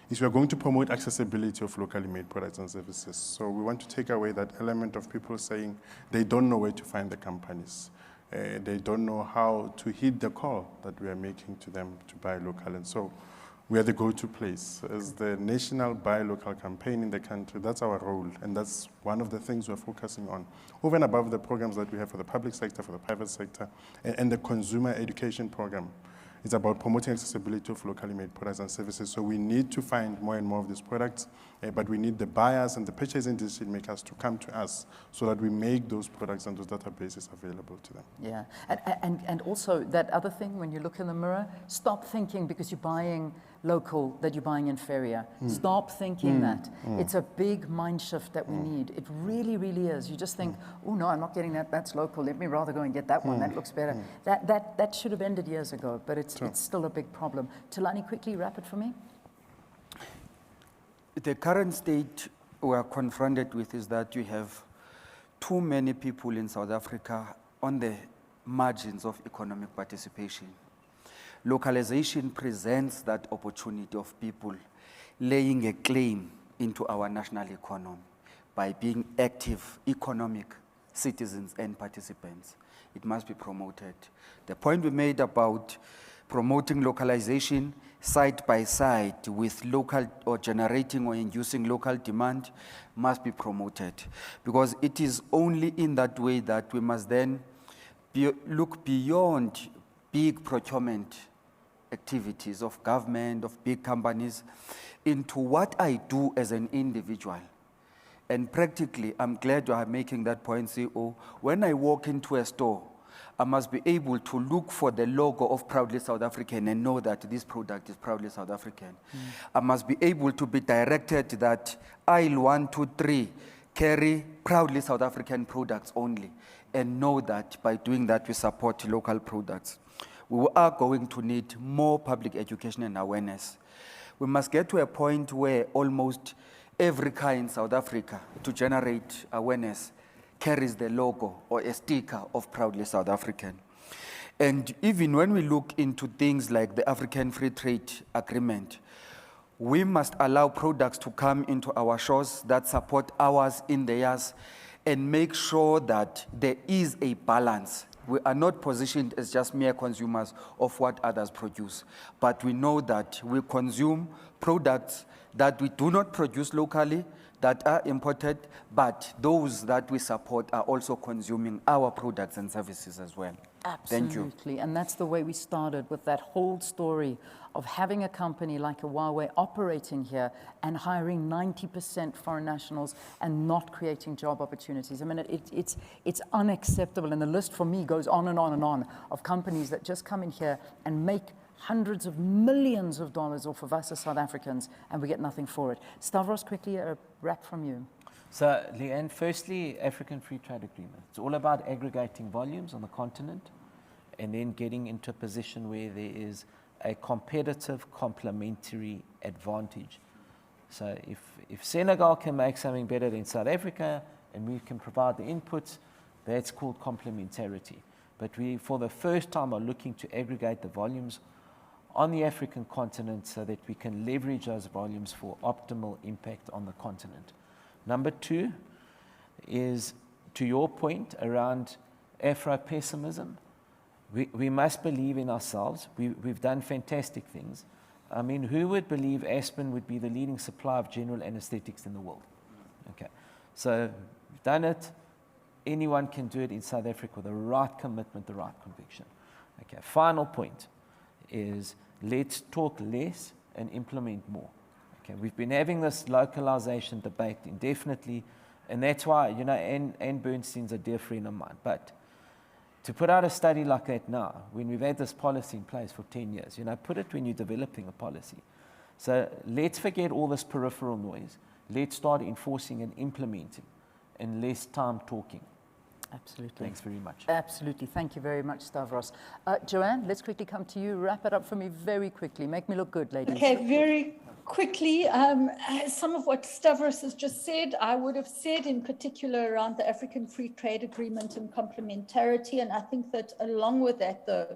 is we are going to promote accessibility of locally made products and services. So we want to take away that element of people saying they don't know where to find the companies. They don't know how to heed the call that we are making to them to buy local. And so we are the go-to place. As the national buy local campaign in the country, that's our role, and that's one of the things we're focusing on. Over and above the programs that we have for the public sector, for the private sector, and the consumer education program, it's about promoting accessibility of locally made products and services. So we need to find more and more of these products, but we need the buyers and the purchasing decision makers to come to us so that we make those products and those databases available to them. Yeah, and also that other thing, when you look in the mirror, stop thinking because you're buying local that you're buying inferior. Stop thinking that. It's a big mind shift that we need. It really, really is. You just think, oh no, I'm not getting that, that's local. Let me rather go and get that one, that looks better. That should have ended years ago, but it's still a big problem. Thulani, quickly wrap it for me. The current state we are confronted with is that you have too many people in South Africa on the margins of economic participation. Localization presents that opportunity of people laying a claim into our national economy by being active economic citizens and participants. It must be promoted. The point we made about promoting localization side by side with local or generating or inducing local demand must be promoted, because it is only in that way that we must then look beyond big procurement activities of government, of big companies, into what I do as an individual. And practically, I'm glad you are making that point, CEO. When I walk into a store, I must be able to look for the logo of Proudly South African and know that this product is Proudly South African. I must be able to be directed that aisle 1, 2, 3 carry Proudly South African products only, and know that by doing that we support local products. We are going to need more public education and awareness. We must get to a point where almost every car in South Africa, to generate awareness, carries the logo or a sticker of Proudly South African. And even when we look into things like the African Free Trade Agreement, we must allow products to come into our shores that support ours in theirs, and make sure that there is a balance. We are not positioned as just mere consumers of what others produce, but we know that we consume products that we do not produce locally, that are imported, but those that we support are also consuming our products and services as well. Absolutely. Thank you. And that's the way we started with that whole story of having a company like a Huawei operating here and hiring 90% foreign nationals and not creating job opportunities. I mean, it's unacceptable. And the list for me goes on and on and on of companies that just come in here and make hundreds of millions of dollars off of us as South Africans, and we get nothing for it. Stavros, quickly a wrap from you. So, Leanne, firstly, African Free Trade Agreement. It's all about aggregating volumes on the continent and then getting into a position where there is a competitive complementary advantage. So if Senegal can make something better than South Africa and we can provide the inputs, that's called complementarity. But we, for the first time, are looking to aggregate the volumes on the African continent so that we can leverage those volumes for optimal impact on the continent. Number two is, to your point around Afro-pessimism, we must believe in ourselves. We've done fantastic things. I mean, who would believe Aspen would be the leading supplier of general anesthetics in the world? Okay, so we've done it. Anyone can do it in South Africa with the right commitment, the right conviction. Okay, final point is let's talk less and implement more. Okay, we've been having this localization debate indefinitely, and that's why, you know, Anne Bernstein's a dear friend of mine. But to put out a study like that now, when we've had this policy in place for 10 years, you know, put it when you're developing a policy. So let's forget all this peripheral noise. Let's start enforcing and implementing, and less time talking. Absolutely. Thanks very much. Absolutely. Thank you very much, Stavros. Joanne, let's quickly come to you. Wrap it up for me very quickly. Make me look good, ladies. Okay, very quickly. Some of what Stavros has just said, I would have said in particular around the African Free Trade Agreement and complementarity. And I think that along with that, though,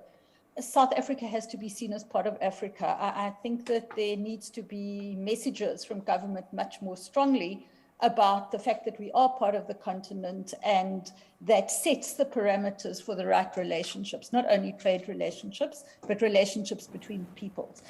South Africa has to be seen as part of Africa. I think that there needs to be messages from government much more strongly about the fact that we are part of the continent, and that sets the parameters for the right relationships, not only trade relationships, but relationships between peoples.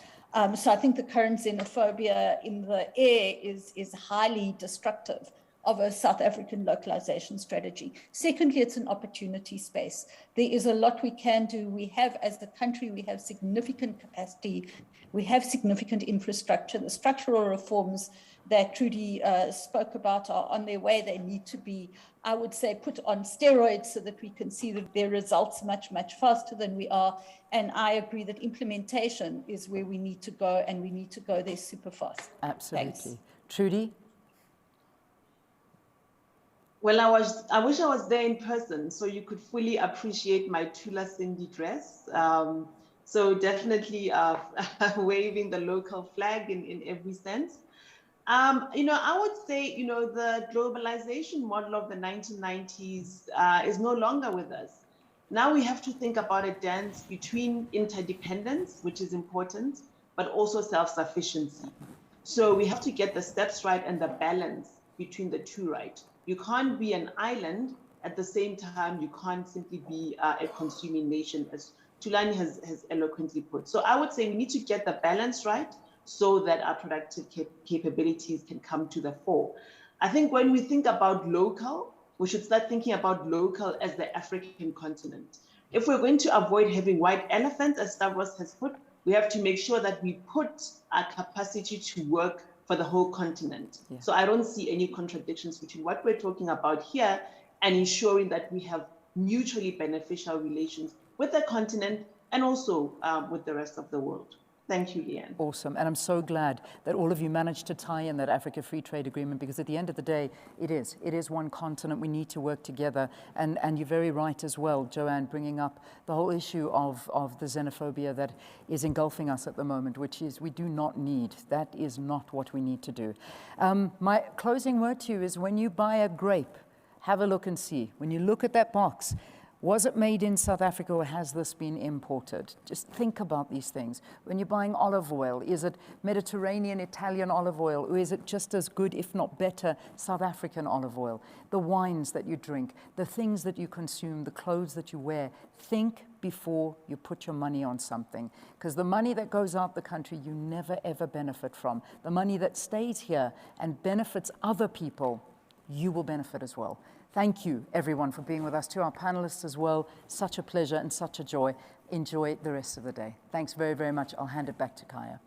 So I think the current xenophobia in the air is highly destructive of a South African localization strategy. Secondly, it's an opportunity space. There is a lot we can do. We have, as a country, we have significant capacity. We have significant infrastructure. The structural reforms that Trudi spoke about are on their way. They need to be, I would say, put on steroids so that we can see that their results much, much faster than we are. And I agree that implementation is where we need to go, and we need to go there super fast. Absolutely. Thanks. Trudy? Well, I wish I was there in person so you could fully appreciate my Tula Cindy dress. So definitely waving the local flag in every sense. I would say, the globalization model of the 1990s is no longer with us. Now we have to think about a dance between interdependence, which is important, but also self-sufficiency. So we have to get the steps right and the balance between the two right. You can't be an island at the same time. You can't simply be a consuming nation, as Thulani has eloquently put. So I would say we need to get the balance right so that our productive capabilities can come to the fore. I think when we think about local, we should start thinking about local as the African continent. If we're going to avoid having white elephants, as Stavros has put, we have to make sure that we put our capacity to work for the whole continent. Yeah. So I don't see any contradictions between what we're talking about here and ensuring that we have mutually beneficial relations with the continent and also with the rest of the world. Thank you, Leanne. Awesome. And I'm so glad that all of you managed to tie in that Africa Free Trade Agreement, because at the end of the day, it is one continent. We need to work together. And you're very right as well, Joanne, bringing up the whole issue of the xenophobia that is engulfing us at the moment, which is we do not need. That is not what we need to do. My closing word to you is when you buy a grape, have a look and see. When you look at that box, was it made in South Africa or has this been imported? Just think about these things. When you're buying olive oil, is it Mediterranean, Italian olive oil, or is it just as good, if not better, South African olive oil? The wines that you drink, the things that you consume, the clothes that you wear, think before you put your money on something. Because the money that goes out the country, you never ever benefit from. The money that stays here and benefits other people, you will benefit as well. Thank you, everyone, for being with us. To our panelists as well, such a pleasure and such a joy. Enjoy the rest of the day. Thanks very, very much. I'll hand it back to Kaya.